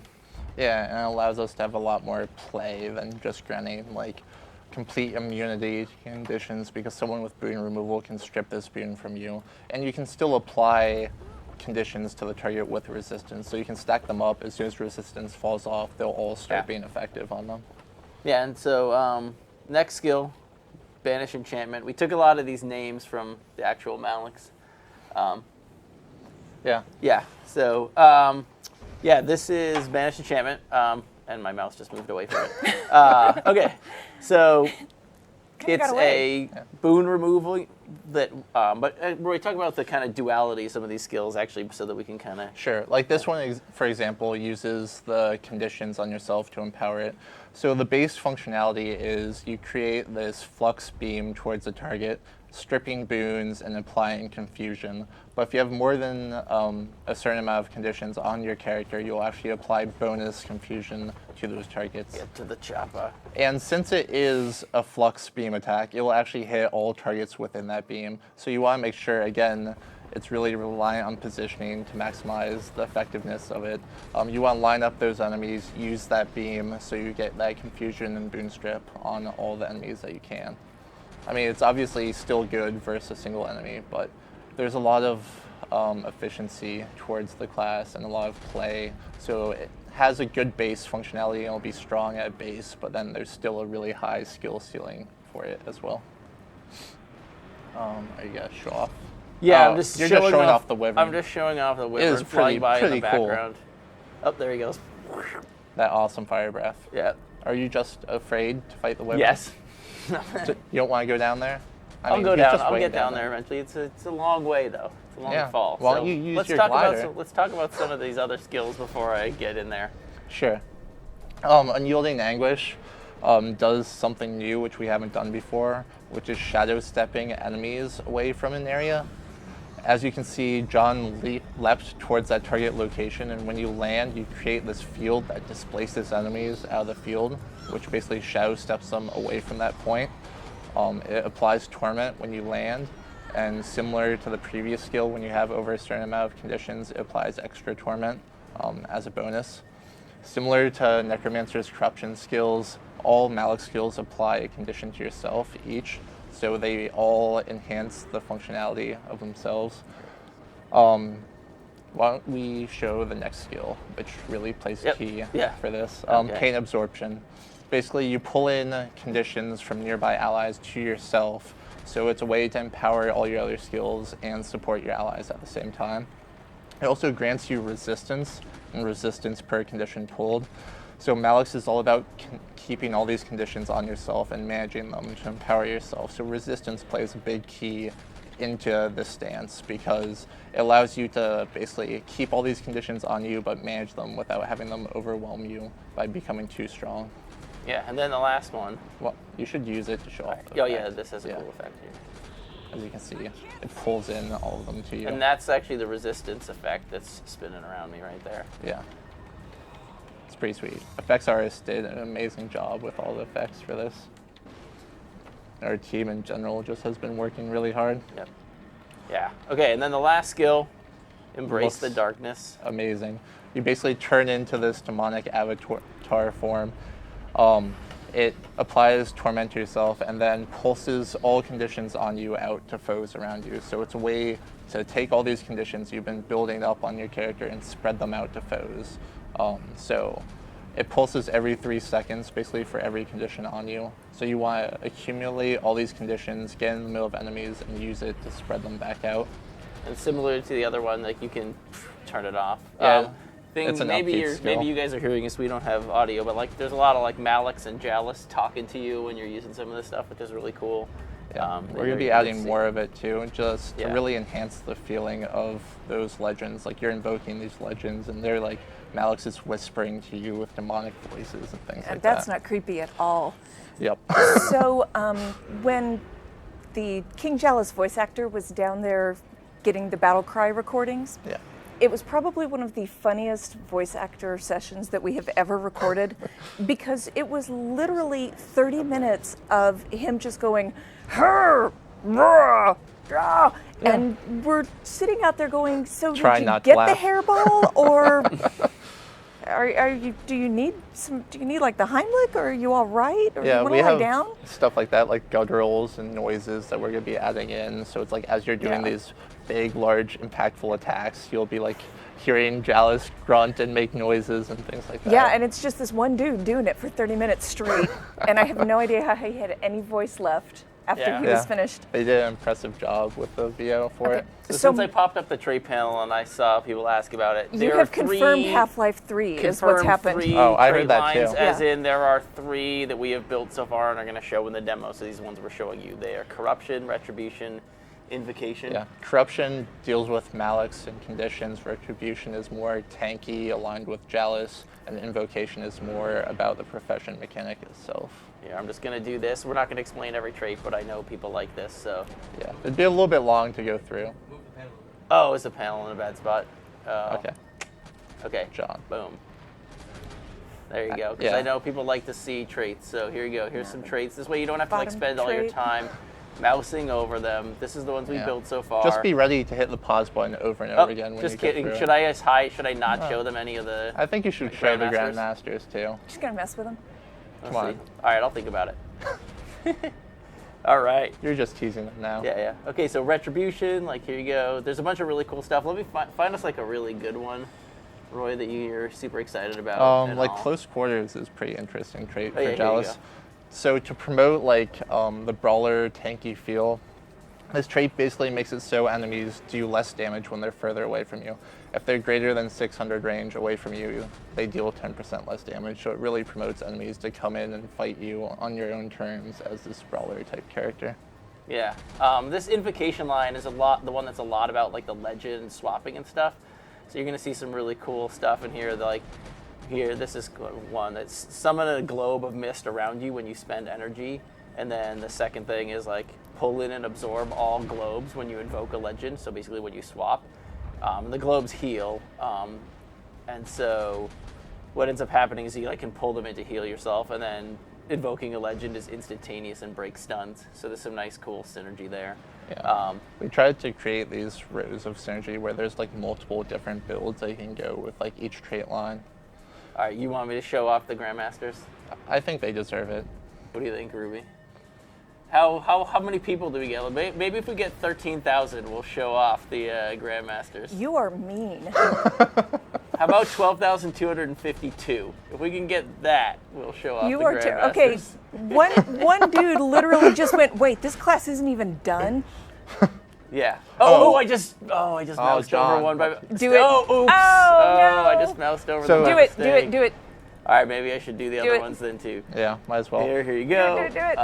Yeah, and it allows us to have a lot more play than just granting like complete immunity to conditions, because someone with boon removal can strip this boon from you, and you can still apply conditions to the target with resistance. So you can stack them up. As soon as resistance falls off, they'll all start being effective on them. Yeah, and so next skill, Banish Enchantment. We took a lot of these names from the actual Malix. Yeah. Yeah, so this is Banish Enchantment, and my mouse just moved away from it. Okay, so it's got away. a boon removal that, but we're talking about the kind of duality of some of these skills actually, so that we can kind of. Sure. Like this one, for example, uses the conditions on yourself to empower it. So the base functionality is you create this flux beam towards the target, stripping boons and applying confusion. But if you have more than a certain amount of conditions on your character, you'll actually apply bonus confusion to those targets. Get to the chopper. And since it is a flux beam attack, it will actually hit all targets within that beam. So you want to make sure, again, it's really reliant on positioning to maximize the effectiveness of it. You want to line up those enemies, use that beam, so you get that confusion and boon strip on all the enemies that you can. I mean, it's obviously still good versus a single enemy, but there's a lot of efficiency towards the class and a lot of play. So it has a good base functionality and it'll be strong at base, but then there's still a really high skill ceiling for it as well. Are you gonna show off? Yeah, Oh, I'm just you're showing just showing off the wyvern. I'm just showing off the wyvern is flying by in the pretty cool. background. Oh, there he goes. That awesome fire breath. Yeah. Are you just afraid to fight the wyvern? Yes. You don't want to go down there? I I'll mean, go he's down. just I'll waiting get down there eventually. It's a long way though. It's a long Yeah. fall. Why So don't you use let's your talk glider? about let's talk about some of these other skills before I get in there. Sure. Unyielding Anguish does something new which we haven't done before, which is shadow stepping enemies away from an area. As you can see, John leapt towards that target location, and when you land, you create this field that displaces enemies out of the field, which basically shadow steps them away from that point. It applies Torment when you land, and similar to the previous skill, when you have over a certain amount of conditions, it applies extra Torment as a bonus. Similar to Necromancer's Corruption skills, all Malix skills apply a condition to yourself each. so they all enhance the functionality of themselves. Why don't we show the next skill, which really plays key for this. Pain absorption. Basically, you pull in conditions from nearby allies to yourself, so it's a way to empower all your other skills and support your allies at the same time. It also grants you resistance, and resistance per condition pulled. So Malix is all about keeping all these conditions on yourself and managing them to empower yourself. So resistance plays a big key into this stance because it allows you to basically keep all these conditions on you but manage them without having them overwhelm you by becoming too strong. Yeah, and then the last one. Well, you should use it to show off. Oh yeah, this has a cool effect here. As you can see, it pulls in all of them to you. And that's actually the resistance effect that's spinning around me right there. Yeah. It's pretty sweet. Effects artists did an amazing job with all the effects for this. Our team in general just has been working really hard. Yep. Yeah. Okay, and then the last skill, embrace the darkness. Amazing. You basically turn into this demonic avatar form. It applies Torment to yourself and then pulses all conditions on you out to foes around you. So it's a way to take all these conditions you've been building up on your character and spread them out to foes. So it pulses every 3 seconds, basically for every condition on you. So you want to accumulate all these conditions, get in the middle of enemies, and use it to spread them back out. And similar to the other one, like you can turn it off. Yeah. It's maybe you guys are hearing this. We don't have audio, but like there's a lot of like Malix and Jalis talking to you when you're using some of this stuff, which is really cool. Yeah. We're gonna be adding more of it too, just to really enhance the feeling of those legends. Like you're invoking these legends, and they're like Malix is whispering to you with demonic voices and things like that. That's not creepy at all. Yep. So when the King Jalis voice actor was down there getting the battle cry recordings, it was probably one of the funniest voice actor sessions that we have ever recorded because it was literally 30 minutes of him just going, "Her, rah, rah," and we're sitting out there going, "So did you get the hairball, or do you need like the Heimlich, or are you all right, or yeah, you want we to lie have down?" stuff like that, like gutturals and noises that we're gonna be adding in. So it's like as you're doing these big, large, impactful attacks, you'll be like hearing Jalis grunt and make noises and things like that. Yeah, and it's just this one dude doing it for 30 minutes straight, and I have no idea how he had any voice left after he was finished. They did an impressive job with the VO for it. So since I popped up the trait panel and I saw people ask about it, you have confirmed Half-Life 3 is what's happened. I heard that lines, too. As in, there are 3 that we have built so far and are going to show in the demo. So these ones we're showing you. They are Corruption, Retribution, Invocation. Yeah, Corruption deals with Malix and conditions. Retribution is more tanky, aligned with Jalis, and Invocation is more about the profession mechanic itself. Yeah, I'm just going to do this. We're not going to explain every trait, but I know people like this, so. Yeah, it'd be a little bit long to go through. Oh, is the panel in a bad spot? Okay. Okay. John. Boom. There you go. Because I know people like to see traits, so here you go. Here's some traits. This way you don't have to like spend all your time mousing over them. This is the ones we built so far. Just be ready to hit the pause button over and over again when just you kidding. get through Should I hide? Should I not show them any of the? I think you should show the Grandmasters too. Just gonna mess with them. Come on. All right, I'll think about it. All right. You're just teasing them now. Yeah. Okay, so Retribution, like here you go. There's a bunch of really cool stuff. Let me find us like a really good one, Roy, that you're super excited about. Like Close Quarters is pretty interesting trait for here you Jalis. go. So to promote like the brawler tanky feel, this trait basically makes it so enemies do less damage when they're further away from you. If they're greater than 600 range away from you, they deal 10% less damage. So it really promotes enemies to come in and fight you on your own terms as this brawler type character. Yeah. This Invocation line is the one that's a lot about like the legend swapping and stuff. So you're gonna see some really cool stuff in here. Like here, this is one that's summon a globe of mist around you when you spend energy. And then the second thing is like pull in and absorb all globes when you invoke a legend. So basically when you swap, the globes heal. And so what ends up happening is you like can pull them in to heal yourself, and then invoking a legend is instantaneous and breaks stuns. So there's some nice cool synergy there. Yeah. We tried to create these rows of synergy where there's like multiple different builds that you can go with like each trait line. All right, you want me to show off the Grandmasters? I think they deserve it. What do you think, Ruby? How many people do we get? Maybe if we get 13,000, we'll show off the Grandmasters. You are mean. How about 12,252? If we can get that, we'll show off You the are Grandmasters. okay. One dude literally just went, "Wait, this class isn't even done." Yeah. Oh, I just moused John. over one by Do it. Oh, oops. Oh, no. I just moused over So- the Do it. Do it. All right, maybe I should do the Do other it. ones then too. Yeah, might as well. Here you go. Do it.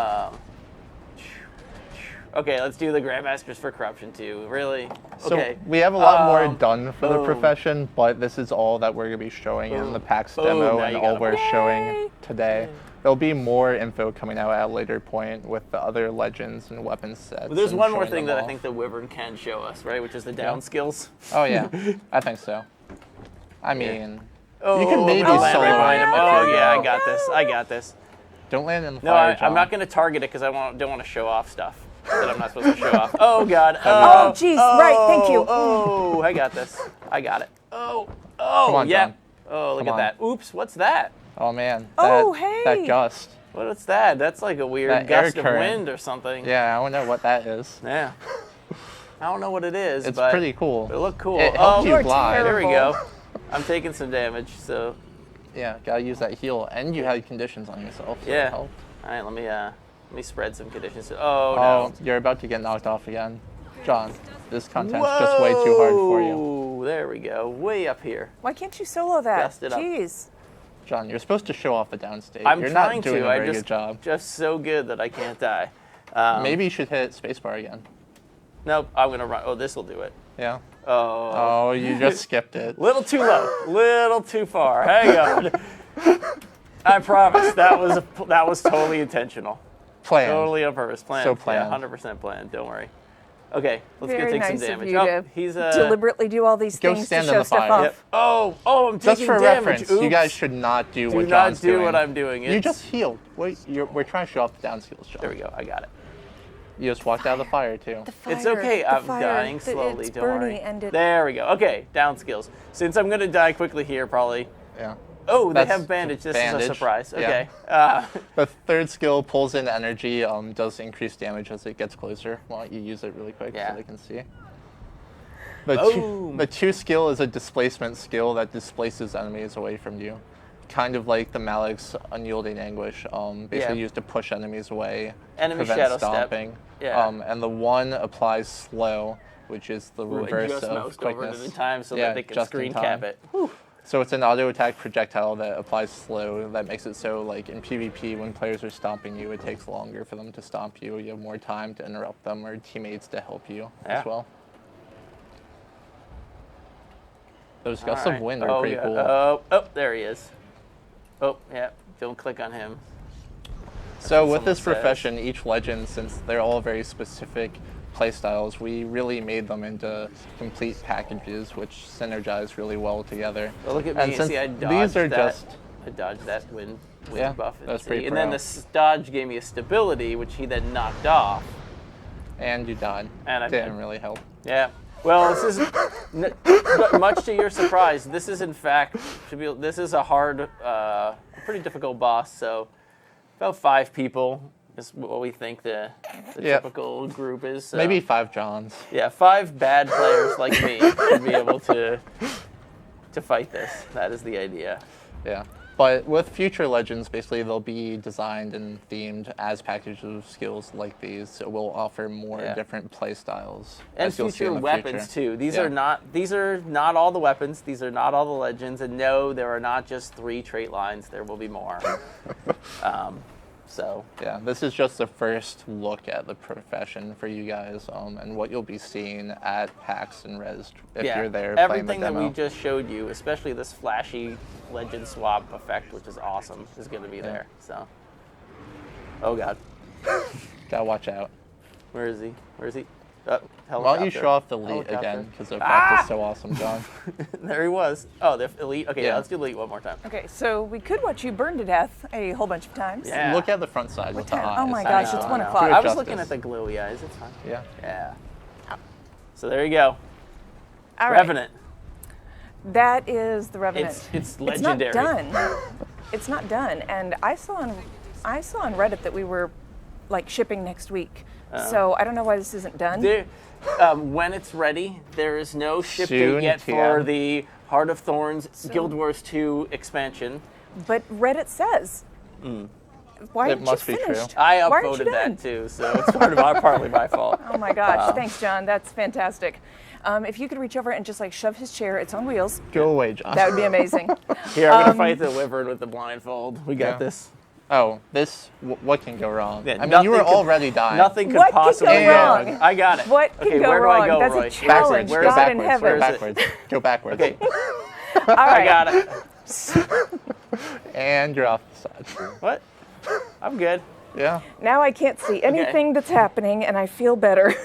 Okay, let's do the Grandmasters for Corruption too. Really? So Okay. we have a lot more done for the boom. profession, but this is all that we're going to be showing in the PAX Boom. demo Now and you all got we're 'em. showing today. There'll be more info coming out at a later point with the other legends and weapon sets. Well, there's and one more showing thing them that I all. think the Wyvern can show us, right? Which is the down skills. Oh yeah, I think so. I mean, Oh, you can maybe I'm gonna land solo right behind it him. if Oh you- yeah, I got this. I got this. Don't land in the No, fire, John. I'm not going to target it because I don't want to show off stuff that I'm not supposed to show off. Oh God. Oh, jeez. Right. Thank you. Oh, I got this. I got it. Oh, Come on, yeah. John. Oh, look Come at on. that. Oops, what's that? Oh man. Oh, that, hey. That gust. What's that? That's like a weird That air gust of current. wind or something. Yeah, I don't know what that is. Yeah. I don't know what it is, It's but pretty cool. it looked cool. It helps oh, you glide. there we terrible. go. I'm taking some damage, so Yeah, gotta use that heal, and you had conditions on yourself. So yeah. It helped. All right, let me spread some conditions. Oh Oh, no. you're about to get knocked off again, John. This content's just way too hard for you, Whoa, there we go. Way up here. Why can't you solo that? Dust it up. Jeez. John. You're supposed to show off the downstage. I'm you're trying not doing to. a I very just good job. just so good that I can't die. Maybe you should hit spacebar again. Nope. I'm gonna run. Oh, this will do it. Yeah. Oh. Oh, you just skipped it. Little too low. Little too far. Hang on. I promise that was totally intentional. Planned. Totally on purpose. Planned. So planned. Yeah, 100% planned. Don't worry. Okay, let's go Very take nice some damage. of you Oh, to he's deliberately do all these Go things to stand in show the stuff fire. off. Yep. Oh, I'm Just taking for damage. reference, you Oops. guys should not do Do what not John's do doing. what I'm doing. You It's- just healed. Wait, we're trying to show off the down skills, John. There we go. I got it. You just walked out of the fire too. It's Fire, okay. the I'm fire, dying the- slowly. It's Don't worry. Bernie and it. There we go. Okay, down skills. Since I'm gonna die quickly here, probably. Yeah. Oh, they That's have bandage. This is bandage, a surprise. yeah. Okay. The third skill pulls in energy, does increase damage as it gets closer. Why don't you use it really quick Yeah. so they can see? The Boom. the two skill is a displacement skill that displaces enemies away from you. Kind of like the Malik's Unyielding Anguish, basically Yeah. used to push enemies away, Enemy prevent shadow step. stomping. Yeah. And the one applies slow, which is the Ooh, I reverse just of moused over quickness. to the time so Yeah, that they can just in screen time. cap it. Whew. So it's an auto attack projectile that applies slow. That makes it so, like in PvP, when players are stomping you, it takes longer for them to stomp you. You have more time to interrupt them or teammates to help you Yeah. as well. Those gusts All right. of wind are pretty yeah. cool. Oh, there he is. Oh, yeah. Don't click on him. So with this someone says. profession, each legend, since they're all very specific playstyles, we really made them into complete packages, which synergize really well together. Well, look at And me. since See, I dodged these are that. just I dodged that wind Yeah, buff. that's See, pretty and then pro. the dodge gave me a stability, which he then knocked off. and you died. And I didn't died. really help. Yeah. Well, this is but much to your surprise. This is in fact this is a hard, pretty difficult boss. So about 5 people is what we think the Yeah. typical group is. So, Maybe 5 Johns. yeah, 5 bad players like me should be able to fight this. That is the idea. Yeah. But with future legends, basically they'll be designed and themed as packages of skills like these. So we'll offer more Yeah. different play styles. And as you'll see future in the weapons future. too. These Yeah. are not all the weapons. These are not all the legends. And no, there are not just 3 trait lines. There will be more. So Yeah, this is just the first look at the profession for you guys, and what you'll be seeing at PAX and Res if yeah, you're there everything playing the that demo. we just showed you, especially this flashy legend swap effect, which is awesome, is going to be there. So, oh god, Gotta watch out. where is he? Where is he? Oh, Why don't you helicopter. show off the elite Helicopter. again? Because the effect is so awesome, John. There he was. Oh, the elite. Okay, Yeah. let's do elite one more time. Okay, so we could watch you burn to death a whole bunch of times. Yeah. Look at the front side with the time? eyes. Oh my I gosh, know, it's I 1 know. o'clock. Do it I was justice. looking at the glowy eyes. It's fine. Yeah. Yeah. So there you go. All right. Revenant. That is the Revenant. It's legendary. It's not done. It's not done. And I saw on Reddit that we were like shipping next week. So I don't know why this isn't done. There, when it's ready, there is no ship Soon, date yet yeah. for the Heart of Thorns Guild Wars 2 expansion. But Reddit says. Why It aren't must you be true. finished? I Why aren't you upvoted done? that too, so it's partly my fault. Oh my gosh! Thanks, John. That's fantastic. If you could reach over and just like shove his chair, it's on wheels. Go away, John. That would be amazing. Here, I'm gonna fight the wyvern with the blindfold. We got Yeah. this. Oh, this. What can go wrong? Yeah, I mean, you were nothing could- already dying. Nothing could What could possibly go go wrong? wrong. I got it. What can okay, go where do wrong? I go, That's Roy? a challenge. Where's God that? in Go heaven. backwards. Go backwards. Okay, All I right. got it. And you're off the side. What? I'm good. Yeah. Now I can't see anything that's happening, and I feel better.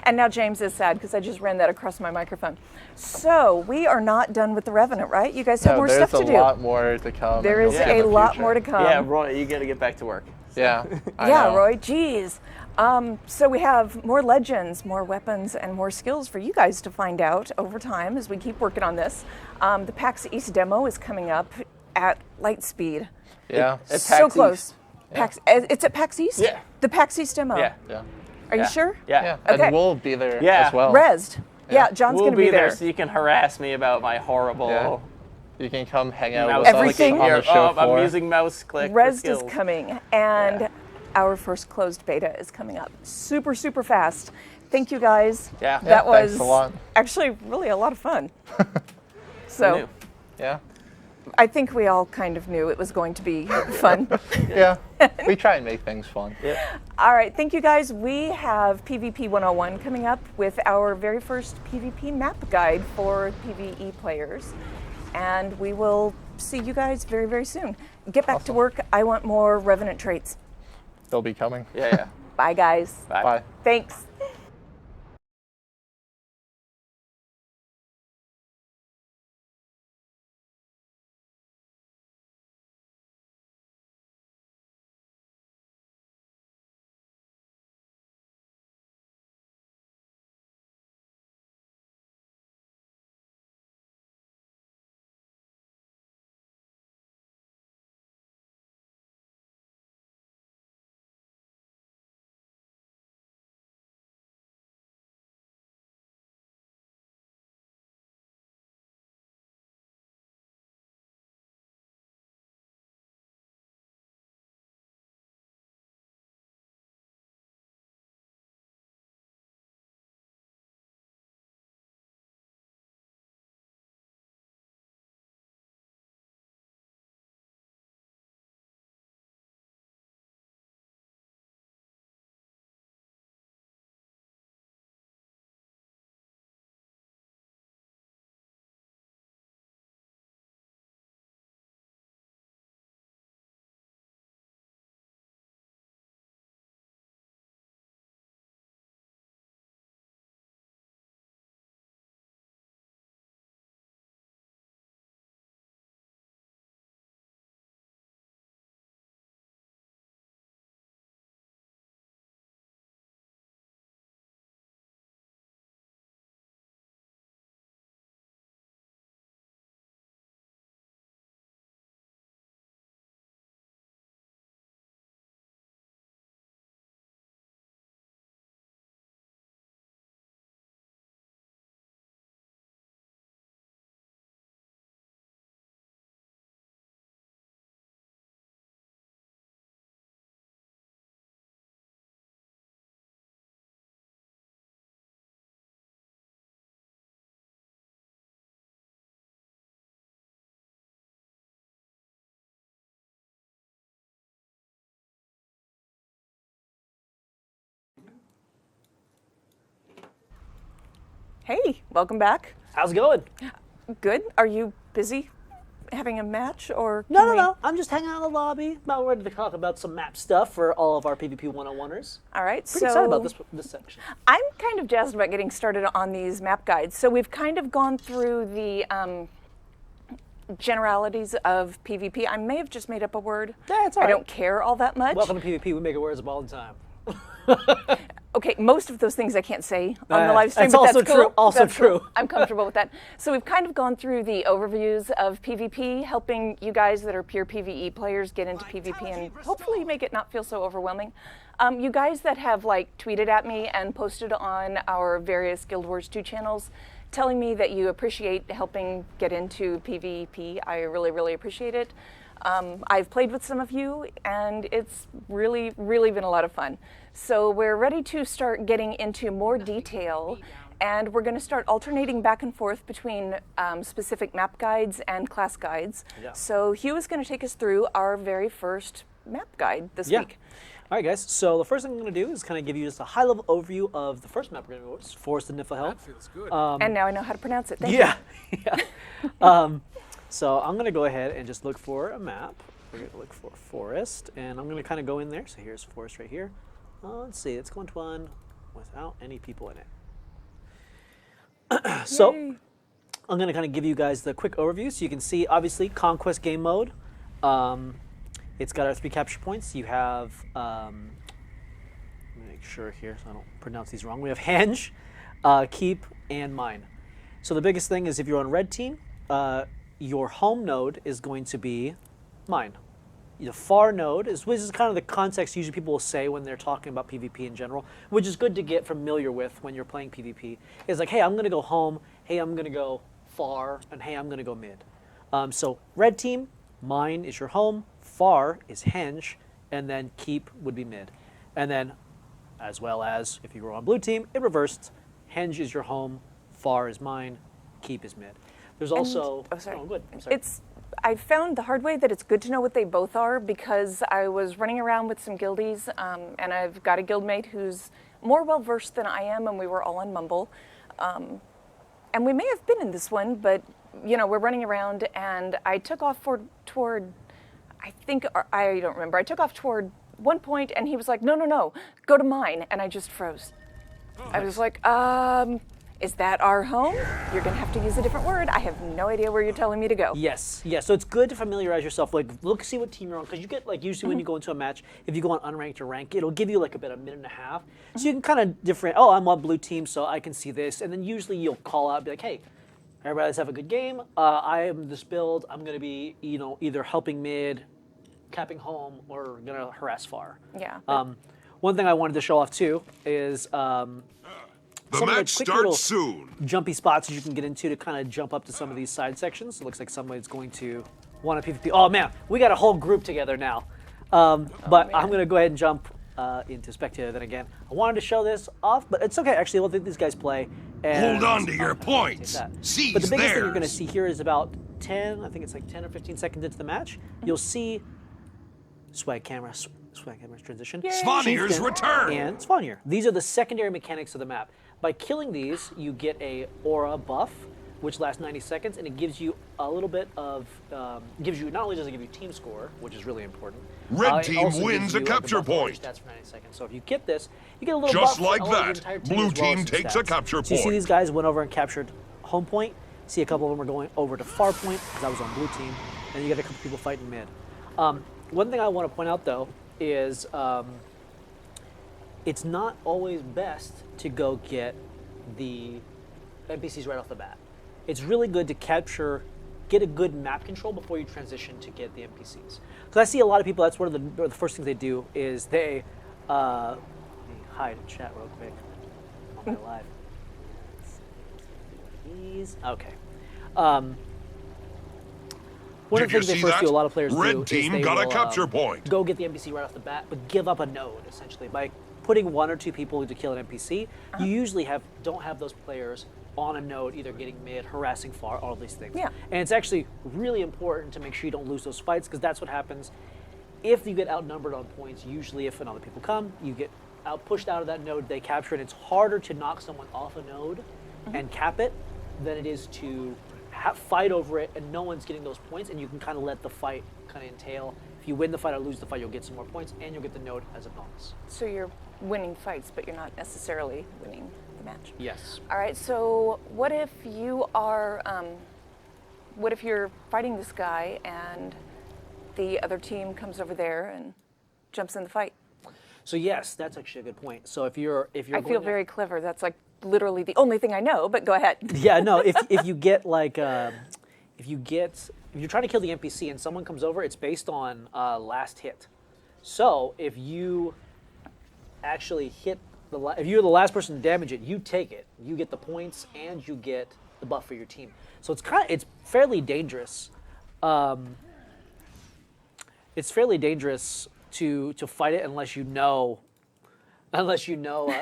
And now James is sad because I just ran that across my microphone. So we are not done with the Revenant, right? You guys have No, more there's stuff to a do. lot more to come. There and is you'll see in a the lot future. more to come. Yeah, Roy, you gotta get back to work. Yeah. I Yeah, know. Roy, geez. So we have more legends, more weapons, and more skills for you guys to find out over time as we keep working on this. The PAX East demo is coming up at light speed. Yeah. At So PAX close. East. It's at PAX East? Yeah. The PAX East demo? Yeah. Yeah. Are you Yeah. sure? Yeah. Yeah. Okay. And we'll be there Yeah. as well. Rezzed. Yeah, John's We'll going to be there. so you can harass me about my horrible Yeah. You can come hang out mouse with Everything. us on the show I'm floor. using mouse click. for Rezzed is skills. coming, and Yeah. our first closed beta is coming up super, super fast. Thank you guys. Yeah. That Yeah, was thanks a lot. actually really a lot of fun. Who So knew? Yeah. I think we all kind of knew it was going to be fun. Yeah. We try and make things fun. All right, thank you guys. We have PvP 101 coming up with our very first PvP map guide for PvE players. And we will see you guys very, very soon. Get back to Awesome. work. I want more Revenant traits. They'll be coming. Yeah. Bye, guys. Bye. Bye. Thanks. Hey, welcome back. How's it going? Good. Are you busy having a match or? No, can no, we- no. I'm just hanging out in the lobby. About ready to talk about some map stuff for all of our PvP 101ers. All right. Pretty excited about this section. I'm kind of jazzed about getting started on these map guides. So we've kind of gone through the generalities of PvP. I may have just made up a word. Yeah, it's all I right. don't care all that much. Welcome to PvP. We make it words up all the time. Okay, most of those things I can't say on the live stream, that's but also that's cool. true. Also That's cool. true. I'm comfortable with that. So we've kind of gone through the overviews of PvP, helping you guys that are pure PvE players get into PvP and hopefully make it not feel so overwhelming. You guys that have like tweeted at me and posted on our various Guild Wars 2 channels, telling me that you appreciate helping get into PvP, I really, really appreciate it. I've played with some of you, and it's really, really been a lot of fun. So we're ready to start getting into more detail, and we're going to start alternating back and forth between specific map guides and class guides. Yeah. So Hugh is going to take us through our very first map guide this week. All right, guys. So the first thing I'm going to do is kind of give you just a high-level overview of the first map we're going to go, Forest of Niflhel. That feels good. And now I know how to pronounce it. Thank Yeah. yeah. So I'm going to go ahead and just look for a map. We're going to look for Forest, and I'm going to kind of go in there. So here's Forest right here. Let's see. Let's go into one without any people in it. So Yay. I'm going to kind of give you guys the quick overview. So you can see, obviously, Conquest game mode. It's got our 3 capture points. You have, let me make sure here so I don't pronounce these wrong. We have Henge, Keep, and Mine. So the biggest thing is if you're on red team, your home node is going to be Mine. The far node which is kind of the context usually people will say when they're talking about PvP in general, which is good to get familiar with when you're playing PvP. Is like, hey, I'm going to go home, hey, I'm going to go far, and hey, I'm going to go mid. So red team, Mine is your home, far is Henge, and then Keep would be mid. And then, as well as if you were on blue team, it reversed. Henge is your home, far is Mine, Keep is mid. There's also... good. I'm sorry. I found the hard way that it's good to know what they both are because I was running around with some guildies and I've got a guildmate who's more well-versed than I am, and we were all on Mumble. And we may have been in this one, but, you know, we're running around and I took off toward, I don't remember, I took off toward one point and he was like, no, go to Mine, and I just froze. I was like, is that our home? You're going to have to use a different word. I have no idea where you're telling me to go. Yes. So it's good to familiarize yourself. Like, look, see what team you're on, because you get like usually when you go into a match, if you go on unranked or ranked, it'll give you like about a minute and a half, so you can kind of different. Oh, I'm on blue team, so I can see this, and then usually you'll call out, and be like, hey, everybody, let's have a good game. I am this build. I'm going to be, either helping mid, capping home, or going to harass far. Yeah. One thing I wanted to show off too is. The some of match quick little starts soon. jumpy spots you can get into to kind of jump up to some of these side sections. It looks like somebody's going to want a PvP. Oh man, we got a whole group together now. But I'm going to go ahead and jump into Spectator then again. I wanted to show this off, but it's okay actually. We'll let these guys play. And Hold on to your points. Seize But the biggest thing you're going to theirs. see here is about 10, I think it's like 10 or 15 seconds into the match. You'll see Swag Camera's transition. Svanir's Chieftain, return. And Svanir. These are the secondary mechanics of the map. By killing these, you get a aura buff, which lasts 90 seconds, and it gives you a little bit of, not only does it give you team score, which is really important. Red it team also wins gives a you, capture the buff on your point. Stats for 90 seconds. So if you get this, you get a little Just buff like all over that, the entire blue as well as team some takes a stats. capture So you see point. these guys went over and captured home point. See a couple of them are going over to far point, because I was on blue team. And you get a couple people fighting mid. One thing I want to point out, though, is it's not always best to go get the NPCs right off the bat. It's really good to get a good map control before you transition to get the NPCs. Because I see a lot of people, that's one of the first things they do is they, let me hide and chat real quick on my live. Please, okay. One of the Did you things they see first that? do, a lot of players Red do, team is they got a will, capture point. go get the NPC right off the bat, but give up a node, essentially. By putting 1 or 2 people to kill an NPC, you usually don't have those players on a node, either getting mid, harassing far, all these things. Yeah. And it's actually really important to make sure you don't lose those fights, because that's what happens if you get outnumbered on points. Usually if other people come, you get pushed out of that node, they capture it. It's harder to knock someone off a node and cap it than it is to fight over it and no one's getting those points, and you can kind of let the fight kind of entail. If you win the fight or lose the fight, you'll get some more points, and you'll get the node as a bonus. So you're winning fights, but you're not necessarily winning the match. Yes. All right, so what if you are, what if you're fighting this guy and the other team comes over there and jumps in the fight? So yes, that's actually a good point. So if you're I feel very clever. That's like literally the only thing I know, but go ahead. Yeah, no, if you get like if you're trying to kill the NPC and someone comes over, it's based on last hit. So if you actually hit if you're the last person to damage it, you take it. You get the points and you get the buff for your team. So it's fairly dangerous. It's fairly dangerous to fight it unless you know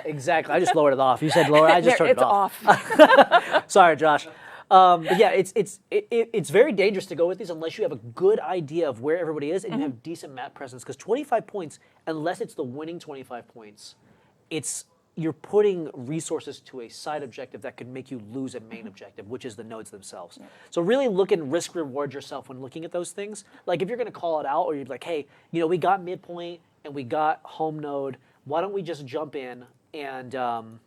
exactly. I just lowered it off. You said lower. I just turned it off. Sorry, Josh. But yeah, it's very dangerous to go with these unless you have a good idea of where everybody is and you have decent map presence. Because 25 points, unless it's the winning 25 points, you're putting resources to a side objective that could make you lose a main objective, which is the nodes themselves. Yeah. So really look and risk reward yourself when looking at those things. Like if you're going to call it out, or you're like, hey, we got midpoint and we got home node. Why don't we just jump in and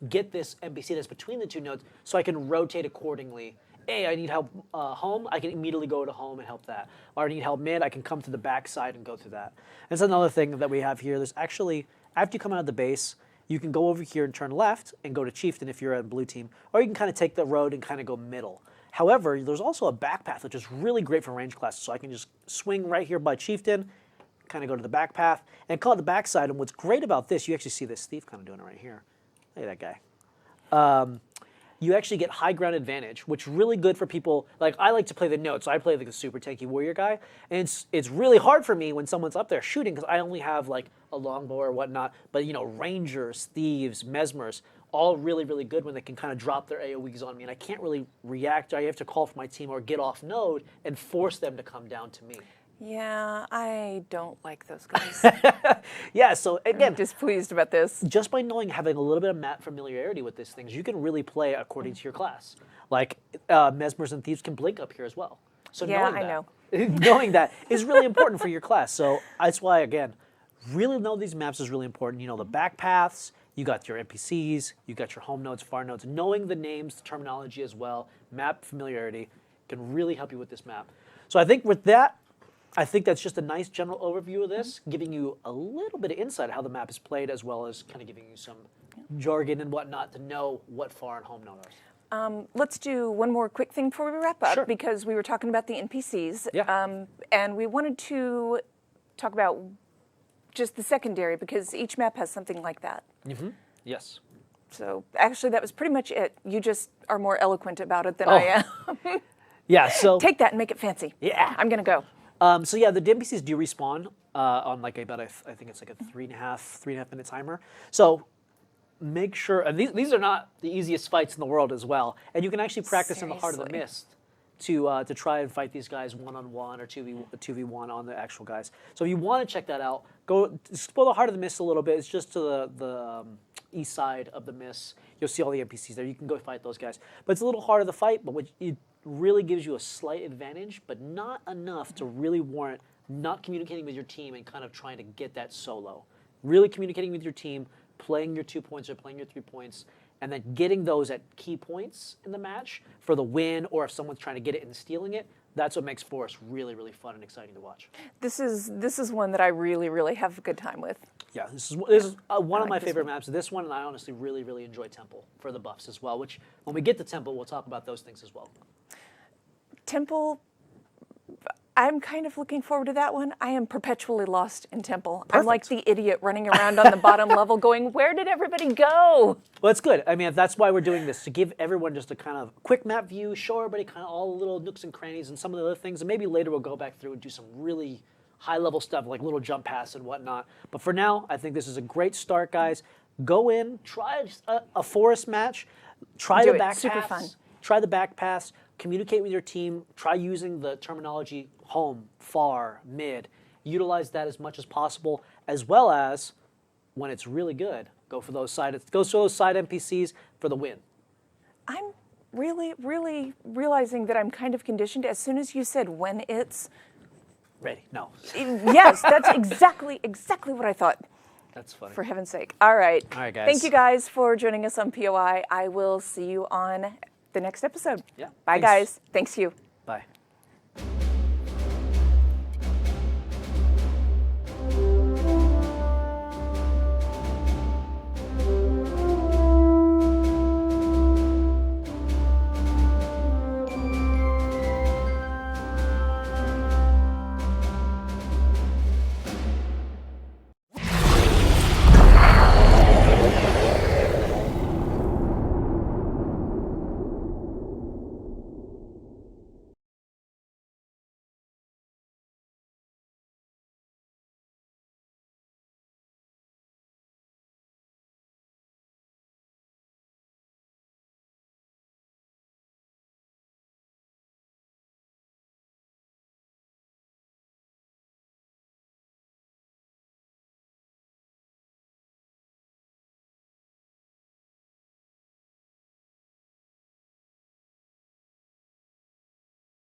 get this NPC that's between the two nodes so I can rotate accordingly. Hey, I need help home, I can immediately go to home and help that. Or I need help mid, I can come to the back side and go through that. That's another thing that we have here. There's actually, after you come out of the base, you can go over here and turn left and go to Chieftain if you're a blue team, or you can kind of take the road and kind of go middle. However, there's also a back path, which is really great for range classes. So I can just swing right here by Chieftain, kind of go to the back path, and call it the back side. And what's great about this, you actually see this thief kind of doing it right here. Look at that guy. You actually get high ground advantage, which is really good for people. Like I like to play the nodes, so I play like a super tanky warrior guy, and it's really hard for me when someone's up there shooting because I only have like a longbow or whatnot. But rangers, thieves, mesmers, all really, really good when they can kind of drop their AoEs on me, and I can't really react. I have to call for my team or get off node and force them to come down to me. Yeah, I don't like those guys. Yeah, so again, I'm displeased about this. Just by having a little bit of map familiarity with these things, you can really play according to your class. Like mesmers and thieves can blink up here as well. So yeah, I know. Knowing that is really important for your class. So that's why, again, really know these maps is really important. The back paths, you got your NPCs, you got your home nodes, far nodes. Knowing the names, the terminology as well, map familiarity can really help you with this map. So I think with that, that's just a nice general overview of this, giving you a little bit of insight of how the map is played, as well as kind of giving you some jargon and whatnot to know what far and home node are. Let's do one more quick thing before we wrap up, Sure. because we were talking about the NPCs, Yeah. and we wanted to talk about just the secondary, because each map has something like that. Mm-hmm. Yes. So actually, that was pretty much it. You just are more eloquent about it than I am. Yeah. So Take that and make it fancy. Yeah. I'm gonna go. So yeah, the NPCs do respawn on like about I think it's like a 3.5 minute timer. So make sure, and these are not the easiest fights in the world as well, and you can actually practice in the heart of the mist to try and fight these guys 1-on-1 or 2v1 on the actual guys. So if you want to check that out, go explore the heart of the mist a little bit. It's just to the east side of the mist. You'll see all the NPCs there. You can go fight those guys, but it's a little harder to fight, but it really gives you a slight advantage, but not enough to really warrant not communicating with your team and kind of trying to get that solo. Really communicating with your team, playing your 2 points or playing your 3 points, and then getting those at key points in the match for the win, or if someone's trying to get it and stealing it. That's what makes Forest really, really fun and exciting to watch. This is one that I really, really have a good time with. Yeah, this is one of my favorite maps. This one, and I honestly really, really enjoy Temple for the buffs as well, which when we get to Temple, we'll talk about those things as well. Temple, I'm kind of looking forward to that one. I am perpetually lost in Temple. Perfect. I'm like the idiot running around on the bottom level going, where did everybody go? Well, it's good. I mean, that's why we're doing this, to give everyone just a kind of quick map view, show everybody kind of all the little nooks and crannies and some of the other things, and maybe later we'll go back through and do some really high-level stuff like little jump pass and whatnot. But for now, I think this is a great start, guys. Go in, try a Forest match, try the back Super paths, fun. Try the back pass, communicate with your team, try using the terminology home, far, mid. Utilize that as much as possible, as well as, when it's really good, go for those side NPCs for the win. I'm really, really realizing that I'm kind of conditioned. As soon as you said when it's... Ready? No. Yes, that's exactly what I thought. That's funny. For heaven's sake. All right. All right, guys. Thank you guys for joining us on POI. I will see you on the next episode. Yeah. Bye, Thanks. guys. Thanks you.